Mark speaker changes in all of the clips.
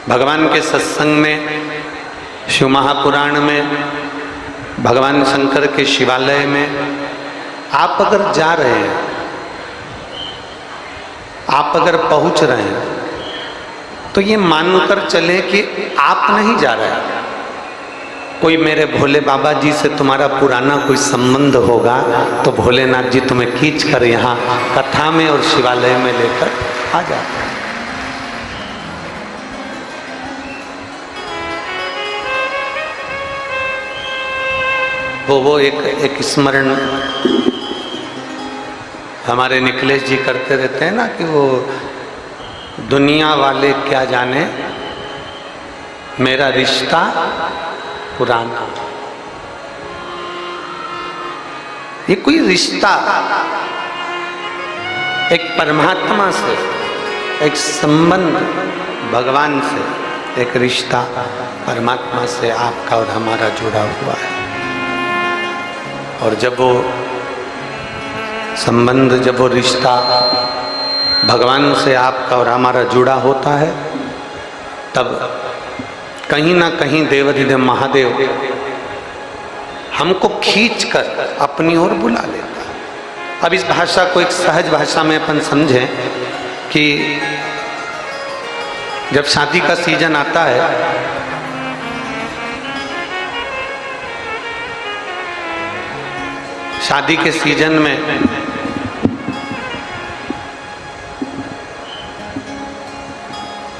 Speaker 1: भगवान के सत्संग में, शिव महापुराण में, भगवान शंकर के शिवालय में आप अगर जा रहे हैं, आप अगर पहुंच रहे हैं, तो ये मानकर चले कि आप नहीं जा रहे हैं। कोई मेरे भोले बाबा जी से तुम्हारा पुराना कोई संबंध होगा तो भोलेनाथ जी तुम्हें खींच कर यहाँ कथा में और शिवालय में लेकर आ जाते हैं। वो एक स्मरण हमारे निखिलेश जी करते रहते हैं ना कि वो दुनिया वाले क्या जाने मेरा रिश्ता पुराना। ये कोई रिश्ता एक परमात्मा से, एक संबंध भगवान से, एक रिश्ता परमात्मा से आपका और हमारा जुड़ा हुआ है। और जब वो संबंध, जब वो रिश्ता भगवान से आपका और हमारा जुड़ा होता है, तब कहीं ना कहीं देवाधिदेव महादेव हमको खींचकर अपनी ओर बुला लेता है। अब इस भाषा को एक सहज भाषा में अपन समझें कि जब शादी का सीजन आता है, शादी के सीजन में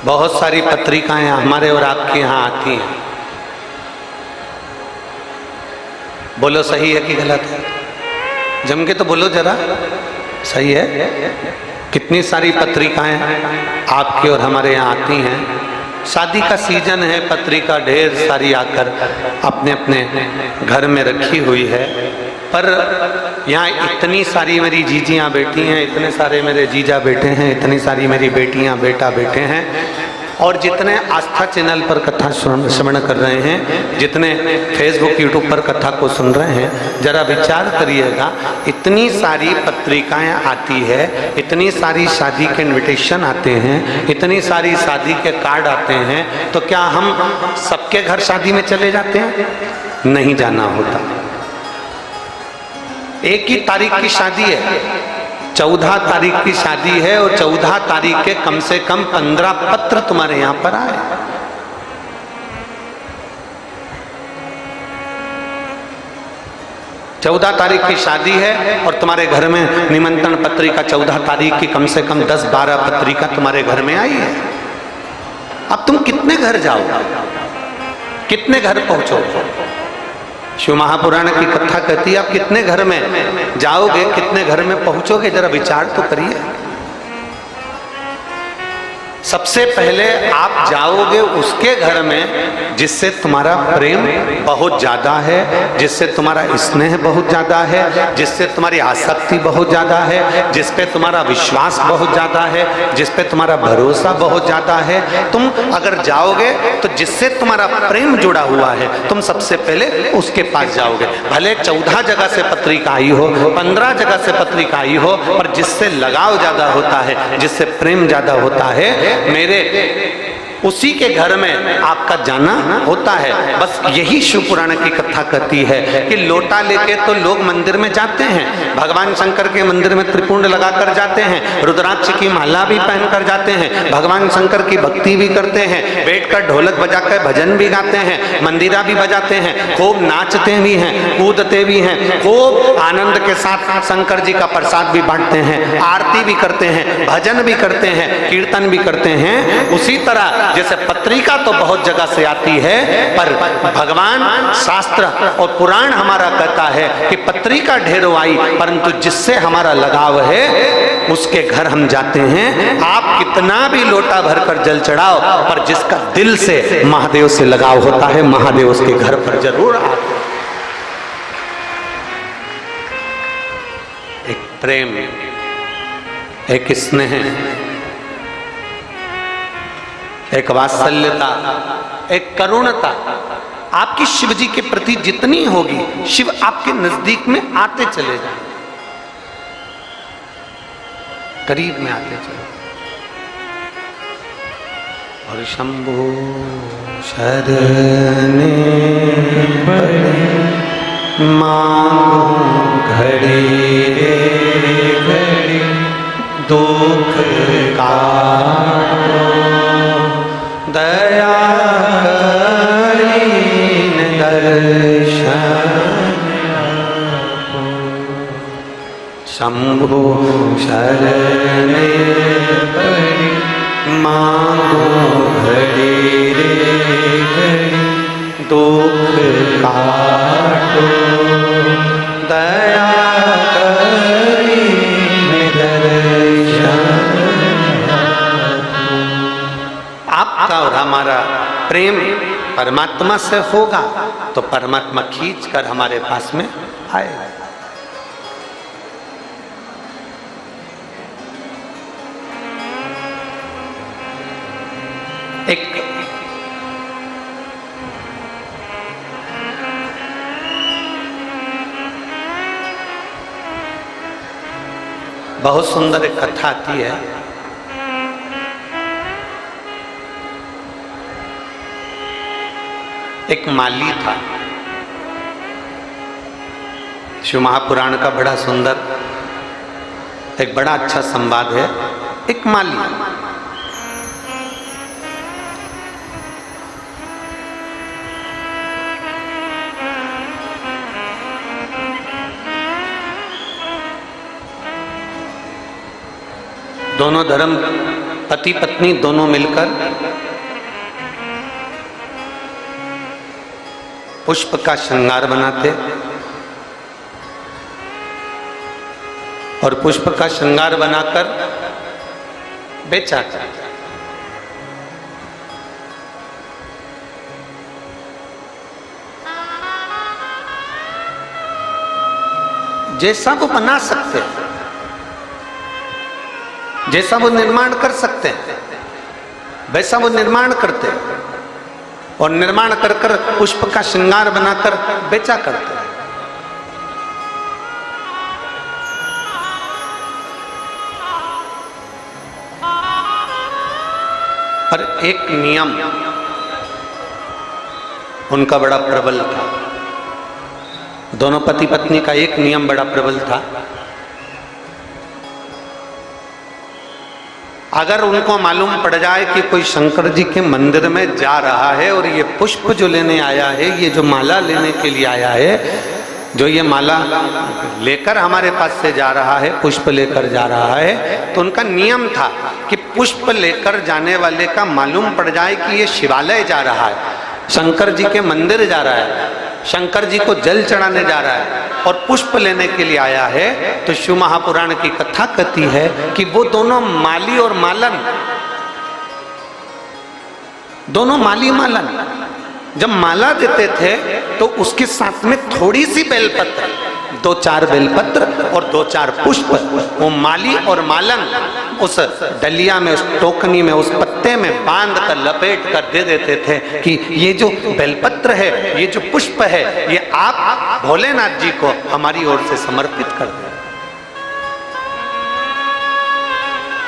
Speaker 1: बहुत सारी पत्रिकाएं हमारे और आपके यहाँ आती हैं। बोलो सही है कि गलत है? जम के तो बोलो जरा, सही है? कितनी सारी पत्रिकाएं आपके और हमारे यहाँ आती हैं। शादी का सीजन है, पत्रिका ढेर सारी आकर अपने अपने घर में रखी हुई है। पर यहाँ इतनी सारी मेरी जीजियाँ बेटी हैं, इतने सारे मेरे जीजा बेटे हैं, इतनी सारी मेरी बेटियाँ बेटा बेटे हैं, और जितने आस्था चैनल पर कथा श्रवण कर रहे हैं, जितने फेसबुक यूट्यूब पर कथा को सुन रहे हैं, जरा विचार करिएगा। इतनी सारी पत्रिकाएं आती है, इतनी सारी शादी के इनविटेशन आते हैं, इतनी सारी शादी के कार्ड आते हैं, तो क्या हम सबके घर शादी में चले जाते हैं? नहीं जाना होता। एक ही तारीख की शादी है, 14 तारीख की शादी है, और 14 तारीख के कम से कम 15 पत्र तुम्हारे यहां पर आए। चौदह तारीख की शादी है और तुम्हारे घर में निमंत्रण पत्रिका 14 तारीख की कम से कम 10-12 पत्रिका तुम्हारे घर में आई है। अब तुम कितने घर जाओ, कितने घर पहुंचो? शिव महापुराण की कथा कहती है आप कितने घर में जाओगे, कितने घर में पहुंचोगे? जरा विचार तो करिए। सबसे पहले आप जाओगे उसके घर में जिससे तुम्हारा प्रेम बहुत ज्यादा है, जिससे तुम्हारा स्नेह बहुत ज्यादा है, जिससे तुम्हारी आसक्ति बहुत ज्यादा है, जिस पे तुम्हारा विश्वास बहुत ज्यादा है, जिस पे तुम्हारा भरोसा बहुत ज्यादा है। तुम अगर जाओगे तो जिससे तुम्हारा प्रेम जुड़ा हुआ है, तुम सबसे पहले उसके पास जाओगे। भले 14 जगह से पत्रिका आई हो, 15 जगह से पत्रिका आई हो, पर जिससे लगाव ज्यादा होता है, जिससे प्रेम ज्यादा होता है, मेरे उसी के घर में आपका जाना होता है। बस यही शिव पुराण की कथा कहती है कि लोटा लेके तो लोग मंदिर में जाते हैं, भगवान शंकर के मंदिर में त्रिपुंड लगाकर जाते हैं, रुद्राक्ष की माला भी पहनकर जाते हैं, भगवान शंकर की भक्ति भी करते हैं, बैठकर ढोलक बजाकर भजन भी गाते हैं, मंदिरा भी बजाते हैं, खूब नाचते भी हैं, कूदते भी हैं, खूब आनंद के साथ शंकर जी का प्रसाद भी बांटते हैं, आरती भी करते हैं, भजन भी करते हैं, कीर्तन भी करते हैं। उसी तरह जैसे पत्रिका तो बहुत जगह से आती है, पर भगवान शास्त्र और पुराण हमारा कहता है कि पत्रिका ढेरों आई, परंतु जिससे हमारा लगाव है उसके घर हम जाते हैं। आप कितना भी लोटा भरकर जल चढ़ाओ, पर जिसका दिल से महादेव से लगाव होता है, महादेव उसके घर पर जरूर आते हैं। एक प्रेम, एक स्नेह, एक वात्सल्यता, एक करुणता आपकी शिव जी के प्रति जितनी होगी, शिव आपके नजदीक में आते चले जाए, करीब में आते चले। और शंभु शरणे पड़े मांगो घड़ी रे घड़ी दुख काटो दया करीन दर्शन शंभु शरणे पड़ी मांगो घड़ी रे घड़ी दुख काटो दया करीन दर्शन। आपका और हमारा प्रेम परमात्मा से होगा तो परमात्मा खींच कर हमारे पास में आएगा। एक बहुत सुंदर एक कथा आती है। एक माली था। शिव महापुराण का बड़ा सुंदर एक बड़ा अच्छा संवाद है। एक माली दोनों धर्म पति पत्नी दोनों मिलकर पुष्प का श्रृंगार बनाते और पुष्प का श्रृंगार बनाकर बेचा जाता। जैसा वो बना सकते हैं, जैसा वो निर्माण कर सकते हैं वैसा वो निर्माण करते हैं और निर्माण कर कर पुष्प का श्रृंगार बनाकर बेचा करते हैं। पर एक नियम उनका बड़ा प्रबल था। दोनों पति पत्नी का एक नियम बड़ा प्रबल था। अगर उनको मालूम पड़ जाए कि कोई शंकर जी के मंदिर में जा रहा है और ये पुष्प जो लेने आया है, ये जो माला लेने के लिए आया है, जो ये माला लेकर हमारे पास से जा रहा है, पुष्प लेकर जा रहा है, तो उनका नियम था कि पुष्प लेकर जाने वाले का मालूम पड़ जाए कि ये शिवालय जा रहा है, शंकर जी के मंदिर जा रहा है, शंकर जी को जल चढ़ाने जा रहा है और पुष्प लेने के लिए आया है, तो शिव महापुराण की कथा कहती है कि वो दोनों माली और मालन, दोनों माली मालन जब माला देते थे तो उसके साथ में थोड़ी सी बेलपत्र, 2-4 बेलपत्र और 2-4 पुष्प वो माली और मालन उस डलिया में, उस टोकनी में, उस पत्ते में बांध कर लपेट कर दे देते थे कि ये जो बेलपत्र है, ये जो पुष्प है, ये आप भोलेनाथ जी को हमारी ओर से समर्पित कर दें।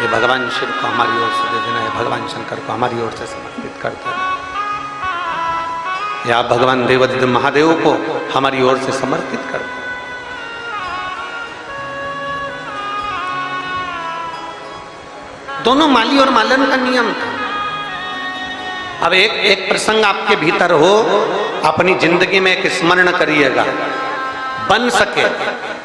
Speaker 1: ये भगवान शिव को हमारी ओर से दे देना है, भगवान शंकर को हमारी ओर से समर्पित कर देना, या भगवान देवादिदेव महादेव को हमारी ओर से समर्पित कर दें। दोनों माली और मालन का नियम था। अब एक प्रसंग आपके भीतर हो, अपनी जिंदगी में एक स्मरण करिएगा, बन सके,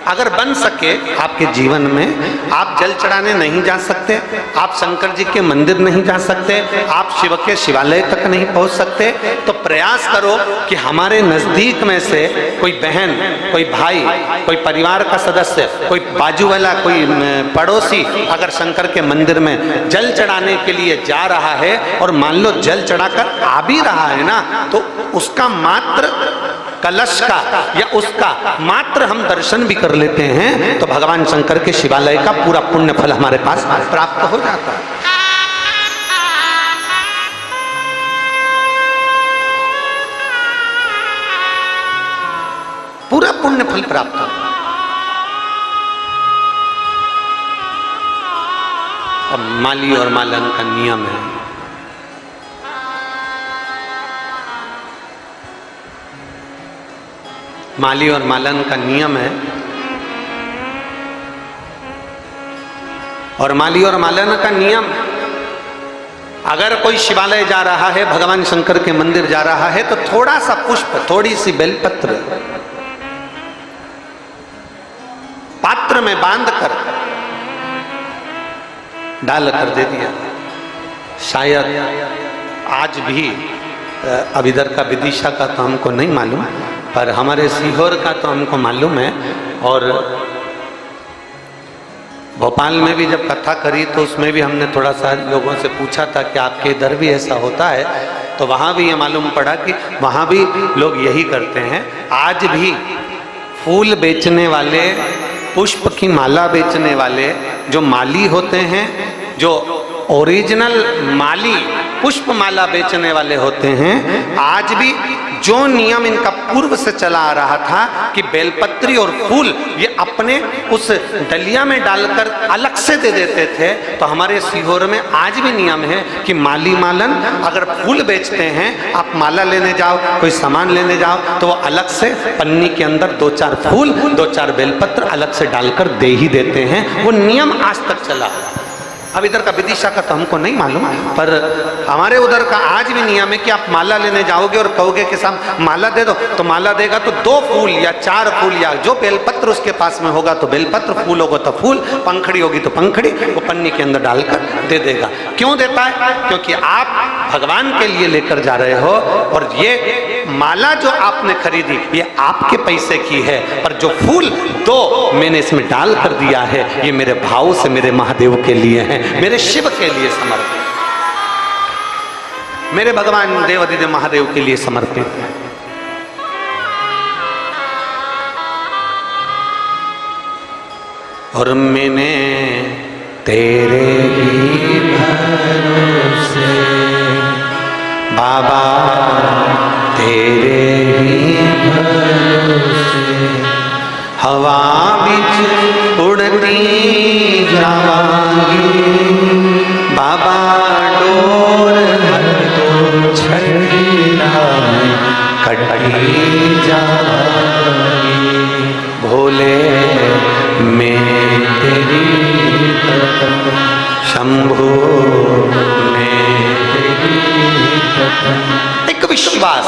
Speaker 1: अगर बन सके आपके जीवन में, आप जल चढ़ाने नहीं जा सकते, आप शंकर जी के मंदिर नहीं जा सकते, आप शिव के शिवालय तक नहीं पहुंच सकते, तो प्रयास करो कि हमारे नजदीक में से कोई बहन, कोई भाई, कोई परिवार का सदस्य, कोई बाजू वाला, कोई पड़ोसी अगर शंकर के मंदिर में जल चढ़ाने के लिए जा रहा है और मान लो जल चढ़ाकर आ भी रहा है ना, तो उसका मात्र कलश का या उसका मात्र हम दर्शन भी कर लेते हैं तो भगवान शंकर के शिवालय का पूरा पुण्य फल हमारे पास प्राप्त हो जाता है। पूरा पुण्य फल प्राप्त हो। अब माली और मालन का नियम है, माली और मालन का नियम है, और माली और मालन का नियम, अगर कोई शिवालय जा रहा है, भगवान शंकर के मंदिर जा रहा है, तो थोड़ा सा पुष्प, थोड़ी सी बेलपत्र पात्र में बांधकर डालकर दे दिया। शायद आज भी, अब इधर का विदिशा का तो हमको नहीं मालूम, पर हमारे सीहोर का तो हमको मालूम है। और भोपाल में भी जब कथा करी तो उसमें भी हमने थोड़ा सा लोगों से पूछा था कि आपके इधर भी ऐसा होता है, तो वहाँ भी ये मालूम पड़ा कि वहाँ भी लोग यही करते हैं। आज भी फूल बेचने वाले, पुष्प की माला बेचने वाले जो माली होते हैं, जो ओरिजिनल माली पुष्प माला बेचने वाले होते हैं, आज भी जो नियम इनका पूर्व से चला आ रहा था कि बेलपत्री और फूल ये अपने उस डलिया में डालकर अलग से दे देते थे, तो हमारे सीहोर में आज भी नियम है कि माली मालन अगर फूल बेचते हैं, आप माला लेने जाओ, कोई सामान लेने जाओ, तो वो अलग से पन्नी के अंदर 2-4 फूल, 2-4 बेलपत्र अलग से डालकर दे ही देते हैं। वो नियम आज तक चला। अब इधर का विदिशा का तो हमको नहीं मालूम, पर हमारे उधर का आज भी नियम है कि आप माला लेने जाओगे और कहोगे कि साहब माला दे दो, तो माला देगा तो 2 फूल या 4 फूल या जो बेलपत्र उसके पास में होगा तो बेलपत्र, फूल होगा तो फूल, पंखड़ी होगी तो पंखड़ी, वो पन्नी के अंदर डालकर दे देगा। क्यों देता है? क्योंकि आप भगवान के लिए लेकर जा रहे हो, और ये माला जो आपने खरीदी ये आपके पैसे की है, पर जो फूल 2 मैंने इसमें डाल कर दिया है, ये मेरे भाव से मेरे महादेव के लिए है, मेरे शिव के लिए समर्पित, मेरे भगवान देवाधिदेव महादेव के लिए समर्पित है। और मैंने तेरे ही भरोसे बाबा, तेरे ही भरोसे हवा बिच उड़ती जावांगी बाबा, डोर तो छड़ी कटी जावांगी, भोले मैं तेरी शंभू मैं तेरी। एक विश्वास,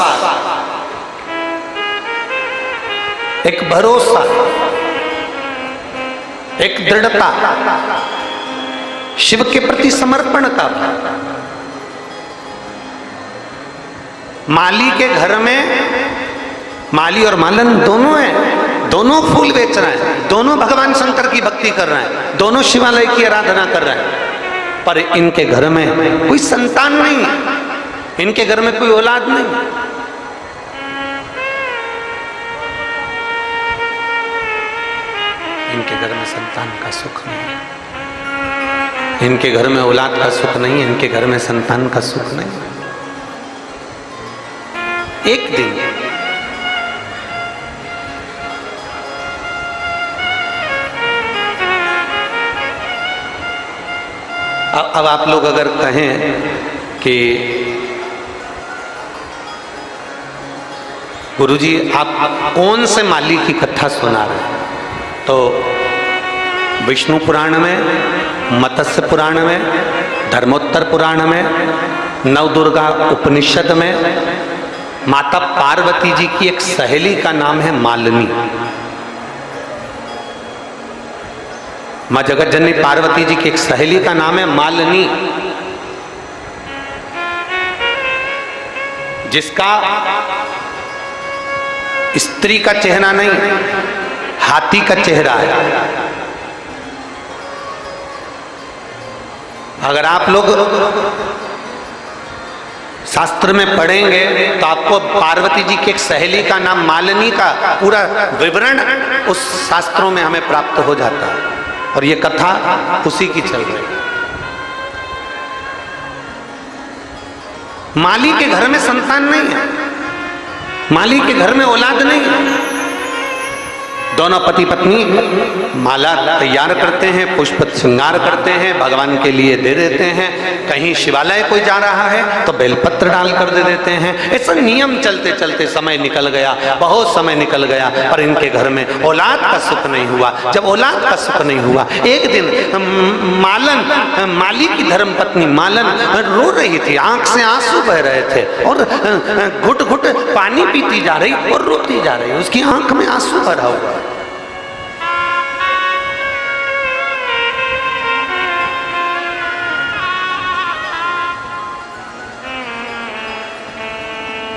Speaker 1: एक भरोसा, एक दृढ़ता, शिव के प्रति समर्पण का। माली के घर में माली और मालन दोनों हैं, दोनों फूल बेच रहे हैं, दोनों भगवान शंकर की भक्ति कर रहे हैं, दोनों शिवालय की आराधना कर रहे हैं, पर इनके घर में कोई संतान नहीं है, इनके घर में कोई औलाद नहीं। इनके घर में संतान का सुख नहीं है, इनके घर में औलाद का सुख नहीं है, इनके घर में संतान का सुख नहीं है। एक दिन अब आप लोग अगर कहें कि गुरुजी आप कौन से माली की कथा सुना रहे हैं, तो विष्णु पुराण में, मत्स्य पुराण में, धर्मोत्तर पुराण में, नवदुर्गा उपनिषद में माता पार्वती जी की एक सहेली का नाम है मालिनी। मां जगत जननी पार्वती जी की एक सहेली का नाम है मालिनी, जिसका स्त्री का चेहरा नहीं, हाथी का चेहरा है। अगर आप लोग शास्त्र में पढ़ेंगे तो आपको पार्वती जी की एक सहेली का नाम मालिनी का पूरा विवरण उस शास्त्रों में हमें प्राप्त हो जाता है, और ये कथा उसी की चल रही है। माली के घर में संतान नहीं है, माली के घर में औलाद नहीं है, दोनों पति पत्नी माला तैयार करते हैं, पुष्प श्रृंगार करते हैं, भगवान के लिए दे देते हैं। कहीं शिवालय कोई जा रहा है तो बेलपत्र डाल कर दे देते हैं। ऐसा नियम चलते चलते समय निकल गया, बहुत समय निकल गया, पर इनके घर में औलाद का सुख नहीं हुआ। जब औलाद का सुख नहीं हुआ, एक दिन माली की धर्म पत्नी मालन रो रही थी, आंख से आंसू बह रहे थे और घुट घुट पानी पीती जा रही और रोती जा रही, उसकी आंख में आंसू भरा हुआ।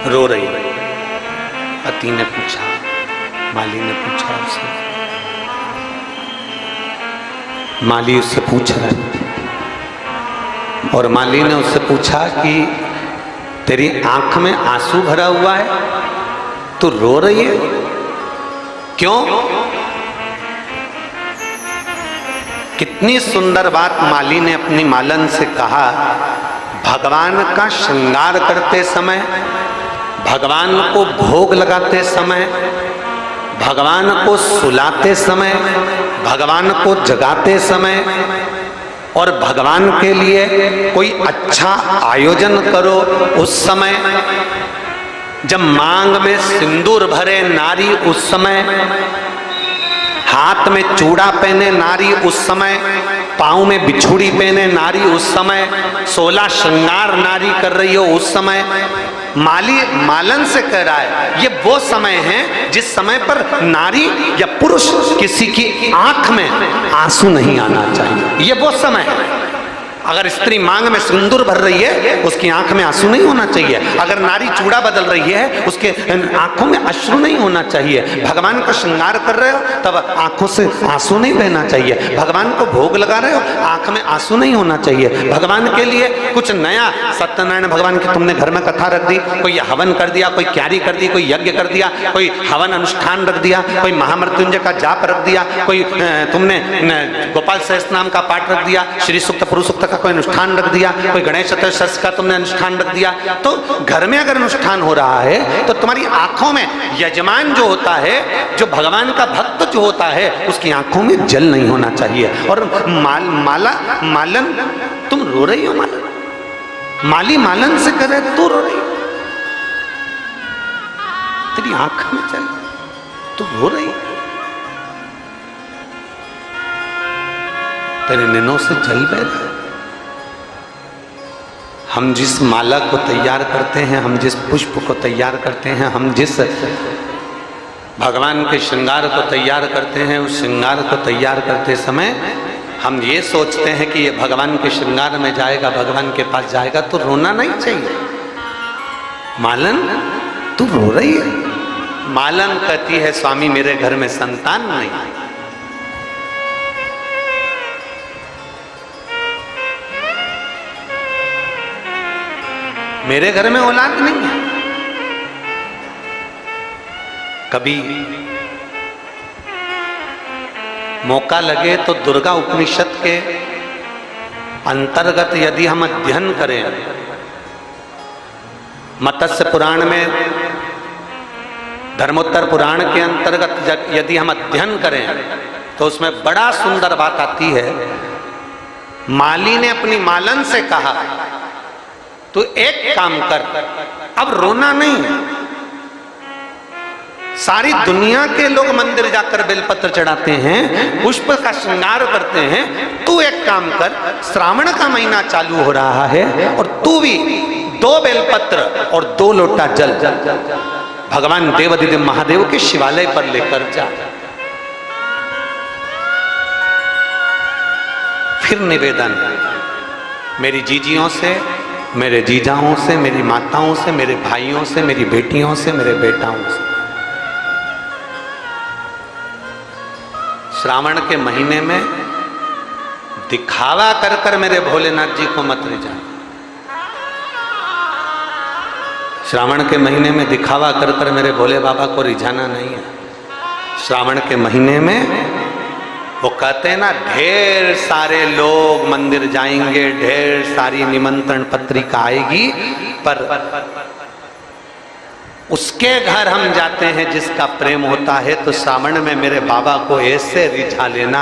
Speaker 1: रो रही। पति ने पूछा, माली ने पूछा उससे, माली उससे पूछ रहा है और माली ने उससे पूछा कि तेरी आंख में आंसू भरा हुआ है, तू रो रही है, क्यों? कितनी सुंदर बात माली ने अपनी मालन से कहा। भगवान का श्रृंगार करते समय, भगवान को भोग लगाते समय, भगवान को सुलाते समय, भगवान को जगाते समय और भगवान के लिए कोई अच्छा आयोजन करो उस समय, जब मांग में सिंदूर भरे नारी उस समय, हाथ में चूड़ा पहने नारी उस समय, पाँव में बिछुड़ी पहने नारी उस समय, 16 श्रृंगार नारी कर रही हो उस समय। माली मालन से कह रहा है ये वो समय है जिस समय पर नारी या पुरुष किसी की आंख में आंसू नहीं आना चाहिए। ये वो समय है। अगर स्त्री मांग में सिंदूर भर रही है, उसकी आंख में आंसू नहीं होना चाहिए। अगर नारी चूड़ा बदल रही है, उसके आंखों में अश्रु नहीं होना चाहिए। भगवान का श्रृंगार कर रहे हो तब आंखों से आंसू नहीं बहना चाहिए। भगवान को भोग लगा रहे हो, आंख में आंसू नहीं होना चाहिए। भगवान के लिए कुछ नया, सत्यनारायण भगवान की तुमने घर में कथा रख दी, कोई हवन कर दिया, कोई क्यारी कर दी, कोई यज्ञ कर दिया, कोई हवन अनुष्ठान रख दिया, कोई महामृत्युंजय का जाप रख दिया, कोई तुमने गोपाल सहस्त्र नाम का पाठ रख दिया, श्री सूक्त पुरुष सूक्त कोई अनुष्ठान रख दिया, कोई गणेश चतुर्थी का तुमने अनुष्ठान रख दिया, तो घर में अगर अनुष्ठान हो रहा है तो तुम्हारी आंखों में यजमान जो होता है, जो भगवान का भक्त जो होता है, उसकी आंखों में जल नहीं होना चाहिए। और मालन तुम रो रही हो, माली मालन से कह रहे तू रो रही, तेरी आंख में जल, तू रो रही, तेरे नैनों से जल बह रहा है। हम जिस माला को तैयार करते हैं, हम जिस पुष्प को तैयार करते हैं, हम जिस भगवान के श्रृंगार को तैयार करते हैं, उस श्रृंगार को तैयार करते समय हम ये सोचते हैं कि ये भगवान के श्रृंगार में जाएगा, भगवान के पास जाएगा, तो रोना नहीं चाहिए। मालन तू रो रही है। मालन कहती है स्वामी मेरे घर में संतान नहीं, मेरे घर में औलाद नहीं है। कभी मौका लगे तो दुर्गा उपनिषद के अंतर्गत यदि हम अध्ययन करें, मत्स्य पुराण में, धर्मोत्तर पुराण के अंतर्गत यदि हम अध्ययन करें तो उसमें बड़ा सुंदर बात आती है। माली ने अपनी मालन से कहा तो एक काम कर, अब रोना नहीं। सारी दुनिया के लोग मंदिर जाकर बेलपत्र चढ़ाते हैं, पुष्प का श्रृंगार करते हैं, तू एक काम कर, श्रावण का महीना चालू हो रहा है और तू भी 2 बेलपत्र और 2 लोटा जल भगवान देवाधिदेव महादेव के शिवालय पर लेकर जा। फिर निवेदन, मेरी जीजियों से, मेरे जीजाओं से, मेरी माताओं से, मेरे भाइयों से, मेरी बेटियों से, मेरे बेटाओं से, श्रावण के महीने में दिखावा कर कर मेरे भोलेनाथ जी को मत ले जाना। श्रावण के महीने में दिखावा कर कर मेरे भोले बाबा को रिझाना नहीं है। श्रावण के महीने में वो कहते हैं ना, ढेर सारे लोग मंदिर जाएंगे, ढेर सारी निमंत्रण पत्रिका आएगी, पर उसके घर हम जाते हैं जिसका प्रेम होता है। तो श्रावण में मेरे बाबा को ऐसे रिझा लेना,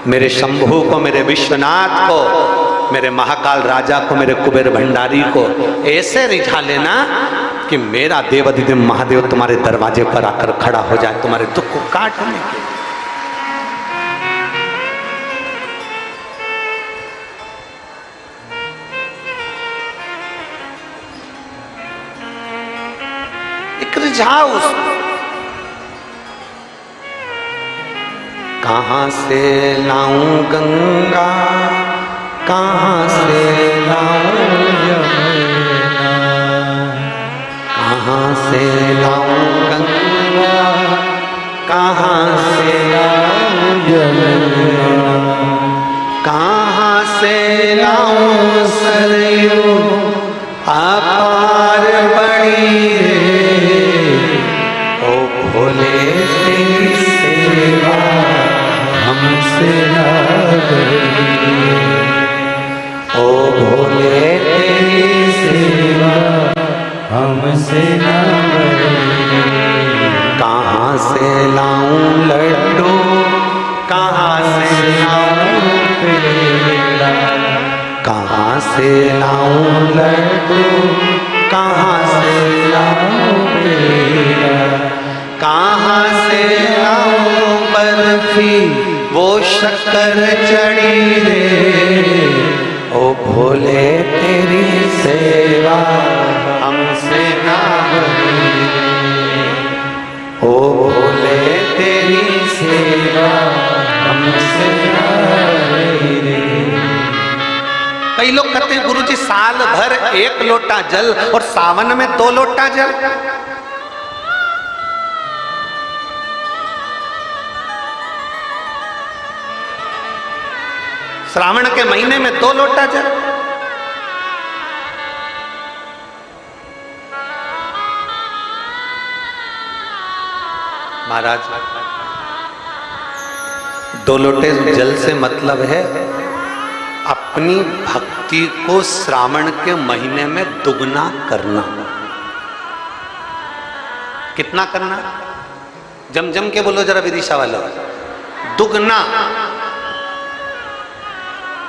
Speaker 1: मेरे शंभू को, मेरे विश्वनाथ को, मेरे महाकाल राजा को, मेरे कुबेर भंडारी को ऐसे रिझा लेना कि मेरा देवाधिदेव महादेव तुम्हारे दरवाजे पर आकर खड़ा हो जाए तुम्हारे दुख को काटने के। रिझाओ उसको। कहां से लाऊं गंगा, कहां से लाऊं यमुना, कहां से लाऊं गंगा, कहां से लाऊं यमुना, कहां से लाऊं सरयू अपार बड़ी भोले तेरी सेवा हमसे ना बड़ी, ओ भोले तेरी सेवा हमसे ना बड़ी। कहाँ से लाऊं लड्डू, कहाँ से लाऊं पेड़ा, कहाँ से लाऊं लड्डू, कहाँ से लाऊं पेड़ा, कहाँ से लाऊं बर्फी वो शक्कर चढ़ी रे, ओ भोले तेरी सेवा हमसे ना बड़ी, ओ भोले तेरी सेवा हमसे ना बड़ी। कई लोग कहते हैं गुरुजी साल भर 1 लोटा जल और सावन में 2 लोटा जल। श्रावण के महीने में 2 लोटा जल। महाराज 2 लोटे जल से मतलब है अपनी भक्ति को श्रावण के महीने में दुगना करना। कितना करना? जम जम के बोलो जरा विदिशा वालों, दुगना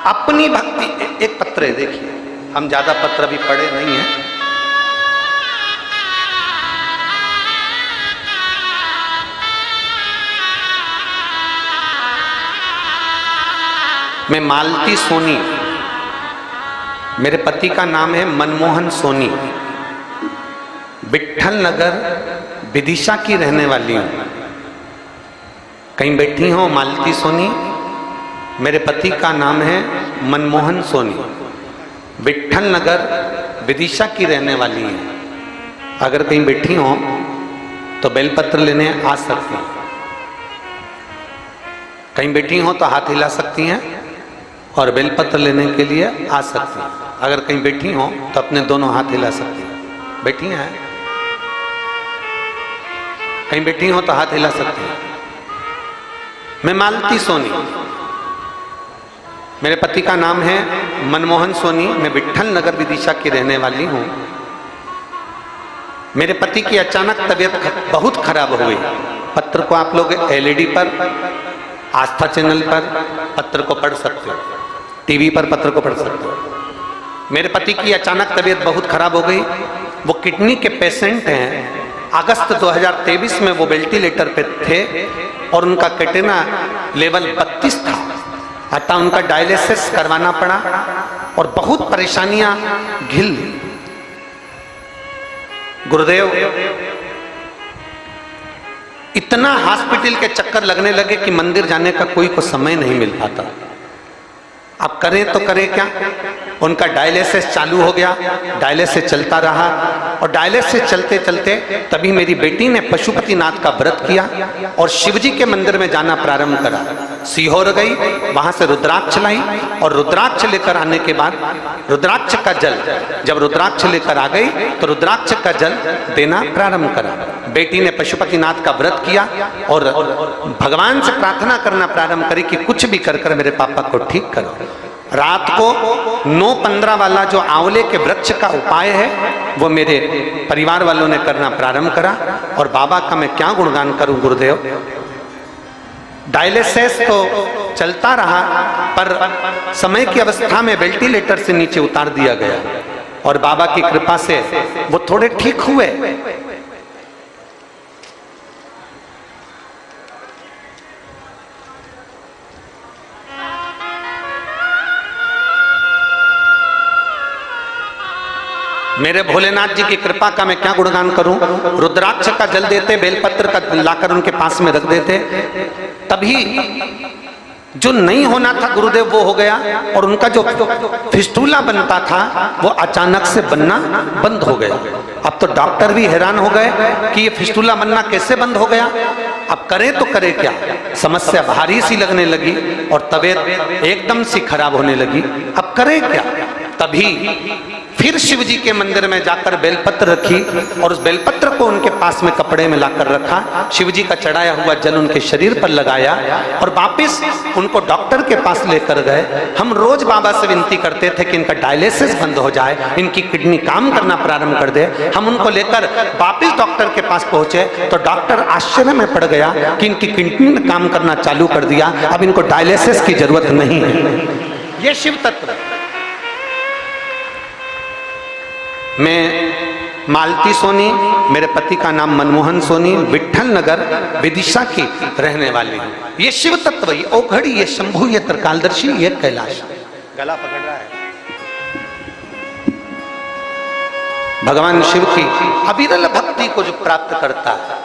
Speaker 1: अपनी भक्ति। एक पत्र है, देखिए, हम ज्यादा पत्र अभी पढ़े नहीं है। मैं मालती सोनी, मेरे पति का नाम है मनमोहन सोनी, विट्ठल नगर विदिशा की रहने वाली हूं। कहीं बैठी हो मालती सोनी? मेरे पति का नाम है मनमोहन सोनी, विट्ठल नगर विदिशा की रहने वाली हैं। अगर कहीं बैठी हो तो बेलपत्र लेने आ सकती हैं। कहीं बैठी हो तो हाथ हिला सकती हैं और बेलपत्र लेने के लिए आ सकती हैं। अगर कहीं बैठी हो तो अपने दोनों हाथ हिला सकती हैं। बैठी हैं? कहीं बैठी हो तो हाथ हिला सकती हैं। मैं मालती सोनी, मेरे पति का नाम है मनमोहन सोनी, मैं विट्ठल नगर विदिशा की रहने वाली हूँ। मेरे पति की अचानक तबीयत बहुत खराब हो गई। पत्र को आप लोग एलईडी पर, आस्था चैनल पर पत्र को पढ़ सकते हो, टीवी पर पत्र को पढ़ सकते हो। मेरे पति की अचानक तबीयत बहुत खराब हो गई। वो किडनी के पेशेंट हैं। अगस्त 2023 में वो वेंटिलेटर पे थे और उनका कैटेना लेवल 32 था। अतः उनका डायलिसिस करवाना पड़ा और बहुत परेशानियां घिल। गुरुदेव, इतना हॉस्पिटल के चक्कर लगने लगे कि मंदिर जाने का कोई को समय नहीं मिल पाता। अब करें तो करें क्या? उनका डायलिसिस चालू हो गया, डायलिसिस चलता रहा और डायलिसिस चलते चलते तभी मेरी बेटी ने पशुपतिनाथ का व्रत किया और शिवजी के मंदिर में जाना प्रारंभ करा। सीहोर गई, वहां से रुद्राक्ष लाई और रुद्राक्ष लेकर आने के बाद रुद्राक्ष का जल, जब रुद्राक्ष लेकर आ गई तो रुद्राक्ष का जल देना प्रारंभ करा। बेटी ने पशुपतिनाथ का व्रत किया और भगवान से प्रार्थना करना प्रारंभ करी कि कुछ भी कर कर मेरे पापा को ठीक करो। रात को 9:15 वाला जो आंवले के वृक्ष का उपाय है वो मेरे परिवार वालों ने करना प्रारंभ करा। और बाबा का मैं क्या गुणगान करूं गुरुदेव। डायलिसिस तो चलता रहा, पर समय की अवस्था में वेंटिलेटर से नीचे उतार दिया गया और बाबा की कृपा से वो थोड़े ठीक हुए। मेरे भोलेनाथ जी की कृपा का मैं क्या गुणगान करूं। रुद्राक्ष का जल देते, बेलपत्र का लाकर उनके पास में रख देते, तभी जो नहीं होना था गुरुदेव वो हो गया। और उनका जो फिस्टूला बनता था वो अचानक से बनना बंद हो गया। अब तो डॉक्टर भी हैरान हो गए कि ये फिस्टूला बनना कैसे बंद हो गया। अब करे तो करे क्या, समस्या भारी सी लगने लगी और तबीयत एकदम सी खराब होने लगी। अब करे क्या। तभी फिर शिव जी के मंदिर में जाकर बेलपत्र रखी और उस बेलपत्र को उनके पास में कपड़े में लाकर रखा। शिव जी का चढ़ाया हुआ जल उनके शरीर पर लगाया और वापिस उनको डॉक्टर के पास लेकर गए। हम रोज बाबा से विनती करते थे कि इनका डायलिसिस बंद हो जाए, इनकी किडनी काम करना प्रारंभ कर दे। हम उनको लेकर वापिस डॉक्टर के पास पहुंचे तो डॉक्टर आश्चर्य में पड़ गया कि इनकी किडनी ने काम करना चालू कर दिया, अब इनको डायलिसिस की जरूरत नहीं है। ये शिव तत्व। मैं मालती सोनी, मेरे पति का नाम मनमोहन सोनी, विठल नगर विदिशा की रहने वाली हूँ। ये शिव तत्व, ये ओघड़ी, ये शंभु, ये त्रिकालदर्शी, ये कैलाश। गला पकड़ रहा है। भगवान शिव की अविरल भक्ति को जो प्राप्त करता है,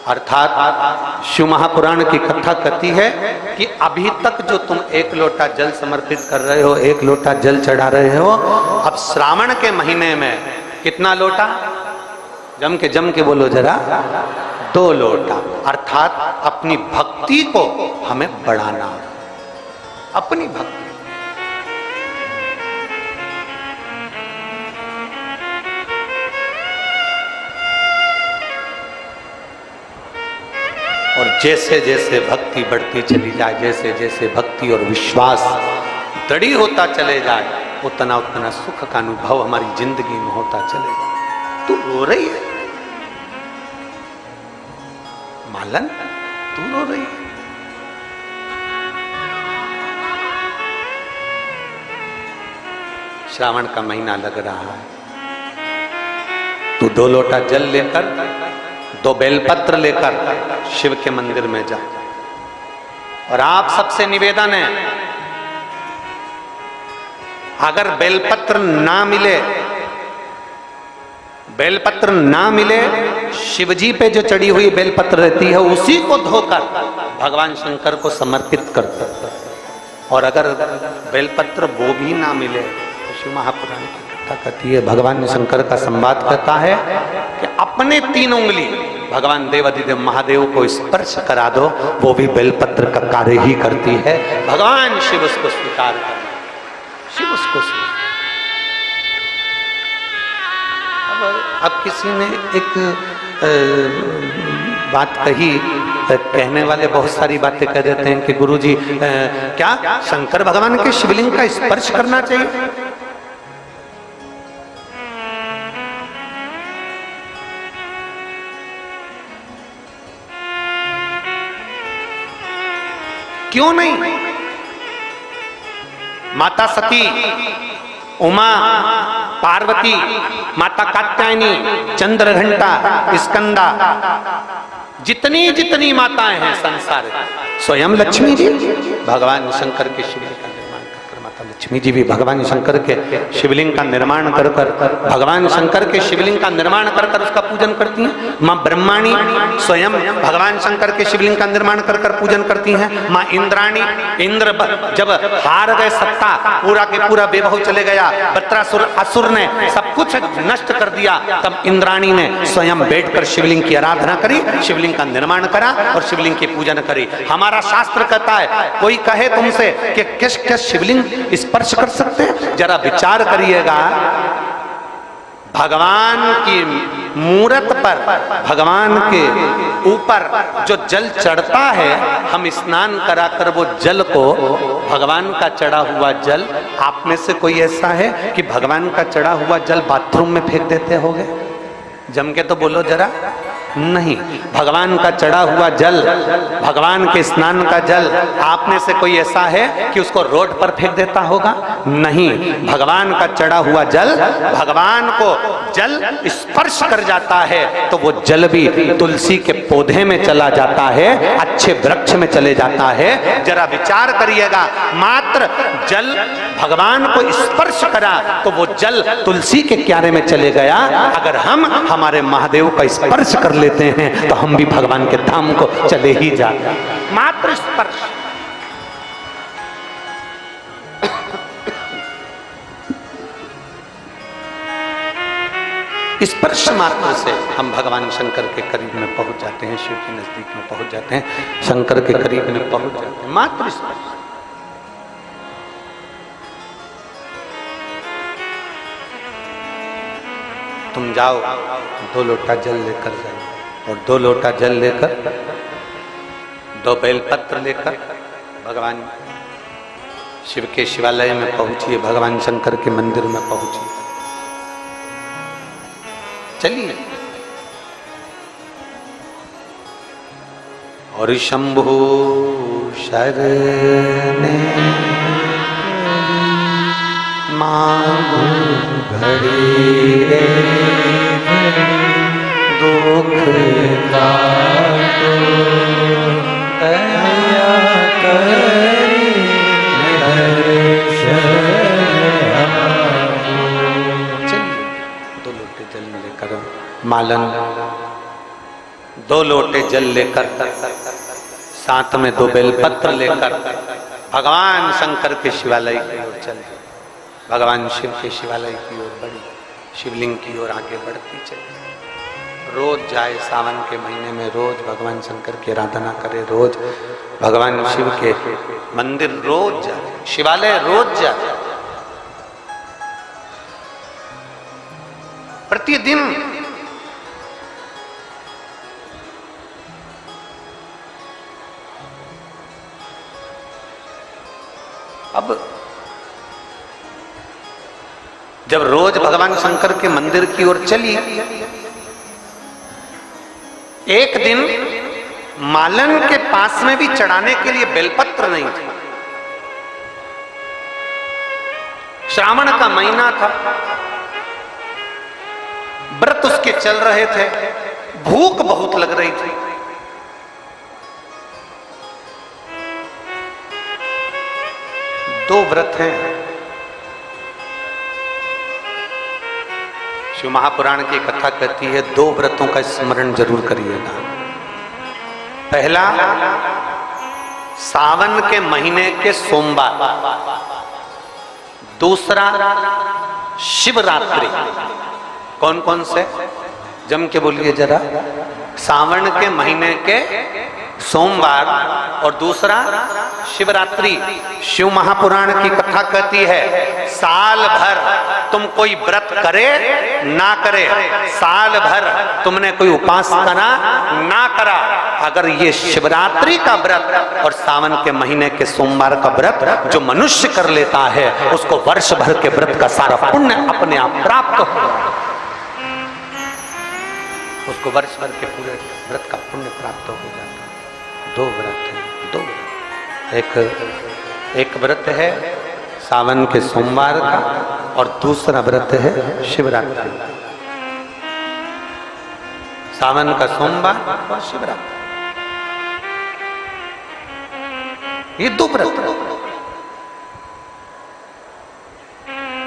Speaker 1: अर्थात शिव महापुराण की कथा कहती है कि अभी तक जो तुम 1 लोटा जल समर्पित कर रहे हो, 1 लोटा जल चढ़ा रहे हो, अब श्रावण के महीने में कितना लोटा, जम के बोलो जरा, 2 लोटा। अर्थात अपनी भक्ति को हमें बढ़ाना, अपनी भक्ति। और जैसे जैसे भक्ति बढ़ती चली जाए, जैसे जैसे भक्ति और विश्वास दृढ़ होता चले जाए, उतना उतना सुख का अनुभव हमारी जिंदगी में होता चले जाए। तू रो रही है मालन, तू रो रही है। श्रावण का महीना लग रहा है, तू 2 लोटा जल लेकर, 2 बेलपत्र लेकर शिव के मंदिर में जा। और आप सबसे निवेदन है, अगर बेलपत्र ना मिले, बेलपत्र ना मिले, शिवजी पे जो चढ़ी हुई बेलपत्र रहती है उसी को धोकर भगवान शंकर को समर्पित कर सकते। और अगर बेलपत्र वो भी ना मिले तो शिव महापुराण की कथा कहती है, भगवान शंकर का संवाद कहता है कि अपने 3 उंगली भगवान देवाधिदेव महादेव को स्पर्श करा दो, वो भी बेलपत्र का कार्य ही करती है। भगवान शिव उसको स्वीकार कर, शिव उसको स्वीकार। अब किसी ने एक बात कही, कहने वाले बहुत सारी बातें कह देते हैं कि गुरुजी क्या शंकर भगवान के शिवलिंग का स्पर्श करना चाहिए? क्यों नहीं? माता सती, उमा, पार्वती, माता कात्यायनी, चंद्रघंटा, स्कंदा, जितनी जितनी माताएं हैं संसार, स्वयं लक्ष्मी जी भगवान शंकर के शिवलिंग का निर्माण कर, माता लक्ष्मी जी भी भगवान शंकर के शिवलिंग का निर्माण कर भगवान शंकर के शिवलिंग का निर्माण कर उसका पूजन करती हैं। माँ ब्रह्माणी स्वयं भगवान शंकर के शिवलिंग का निर्माण कर पूजन करती हैं। माँ इंद्राणी, इंद्र जब हार गए सत्ता, पूरा के पूरा बेबहू चले गया, वृत्रासुर असुर ने सब कुछ नष्ट कर दिया, तब इंद्राणी ने स्वयं बैठकर शिवलिंग की आराधना करी, शिवलिंग का निर्माण करा और शिवलिंग की पूजन करी। हमारा शास्त्र कहता है, कोई कहे तुमसे कि किस किस शिवलिंग स्पर्श कर सकते हैं, जरा विचार करिएगा। भगवान की मूरत पर भगवान के ऊपर जो जल चढ़ता है, हम स्नान कराकर वो जल को, भगवान का चढ़ा हुआ जल, आप में से कोई ऐसा है कि भगवान का चढ़ा हुआ जल बाथरूम में फेंक देते होगे? जम के तो बोलो जरा। नहीं, भगवान का चढ़ा हुआ जल, भगवान के स्नान का जल, आप में से कोई ऐसा है कि उसको रोड पर फेंक देता होगा? नहीं, भगवान का चढ़ा हुआ जल, भगवान को जल स्पर्श कर जाता है तो वो जल भी तुलसी के पौधे में चला जाता है, अच्छे वृक्ष में चले जाता है। जरा विचार करिएगा, मात्र जल भगवान को स्पर्श करा तो वो जल तुलसी के क्यारे में चले गया। अगर हम हमारे महादेव का स्पर्श कर लेते हैं तो हम भी भगवान के धाम को चले ही जाते हैं, मात्र स्पर्श। स्पर्श मात्र से हम भगवान शंकर के करीब में पहुंच जाते हैं, शिव के नजदीक में पहुंच जाते हैं, शंकर के करीब में पहुंच जाते हैं, मात्र स्पर्श। तुम जाओ, 2 लोटा जल लेकर जाओ और 2 लोटा जल लेकर, 2 बेलपत्र लेकर भगवान शिव के शिवालय में पहुंचिए, भगवान शंकर के मंदिर में पहुंचिए। चलिए। और शंभु शरणे मांगू घड़ी रे दुख काटो दया करी चलिए। 2 लोटे जल लेकर मालन, 2 लोटे जल लेकर, साथ में 2 बेलपत्र लेकर भगवान शंकर के शिवालय की ओर चले। भगवान शिव के शिवालय की ओर बढ़ी, शिवलिंग की ओर आगे बढ़ती चली। रोज जाए, सावन के महीने में रोज भगवान शंकर की आराधना करे, रोज भगवान शिव के मंदिर रोज जाए, शिवालय रोज जाए, प्रतिदिन। अब जब रोज भगवान शंकर के मंदिर की ओर चली, एक दिन मालन के पास में भी चढ़ाने के लिए बेलपत्र नहीं थे। श्रावण का महीना था, व्रत उसके चल रहे थे, भूख बहुत लग रही थी। दो व्रत हैं, शिव महापुराण की कथा कहती है 2 व्रतों का स्मरण जरूर करिएगा। पहला, सावन के महीने के सोमवार। दूसरा, शिवरात्रि। कौन कौन से? जम के बोलिए जरा। सावन के महीने के सोमवार और दूसरा शिवरात्रि। शिव महापुराण की कथा कहती है साल भर तुम कोई व्रत करे ना करे, साल भर तुमने कोई उपास करा ना करा, अगर ये शिवरात्रि का व्रत और सावन के महीने के सोमवार का व्रत जो मनुष्य कर लेता है उसको वर्ष भर के व्रत का सारा पुण्य अपने आप प्राप्त हो, उसको वर्ष भर के पूरे व्रत का पुण्य प्राप्त हो जाता है। 2 व्रत हैं, 2 व्रत। एक व्रत है सावन के सोमवार का और दूसरा व्रत है शिवरात्रि। सावन का सोमवार और शिवरात्रि, ये 2 व्रत।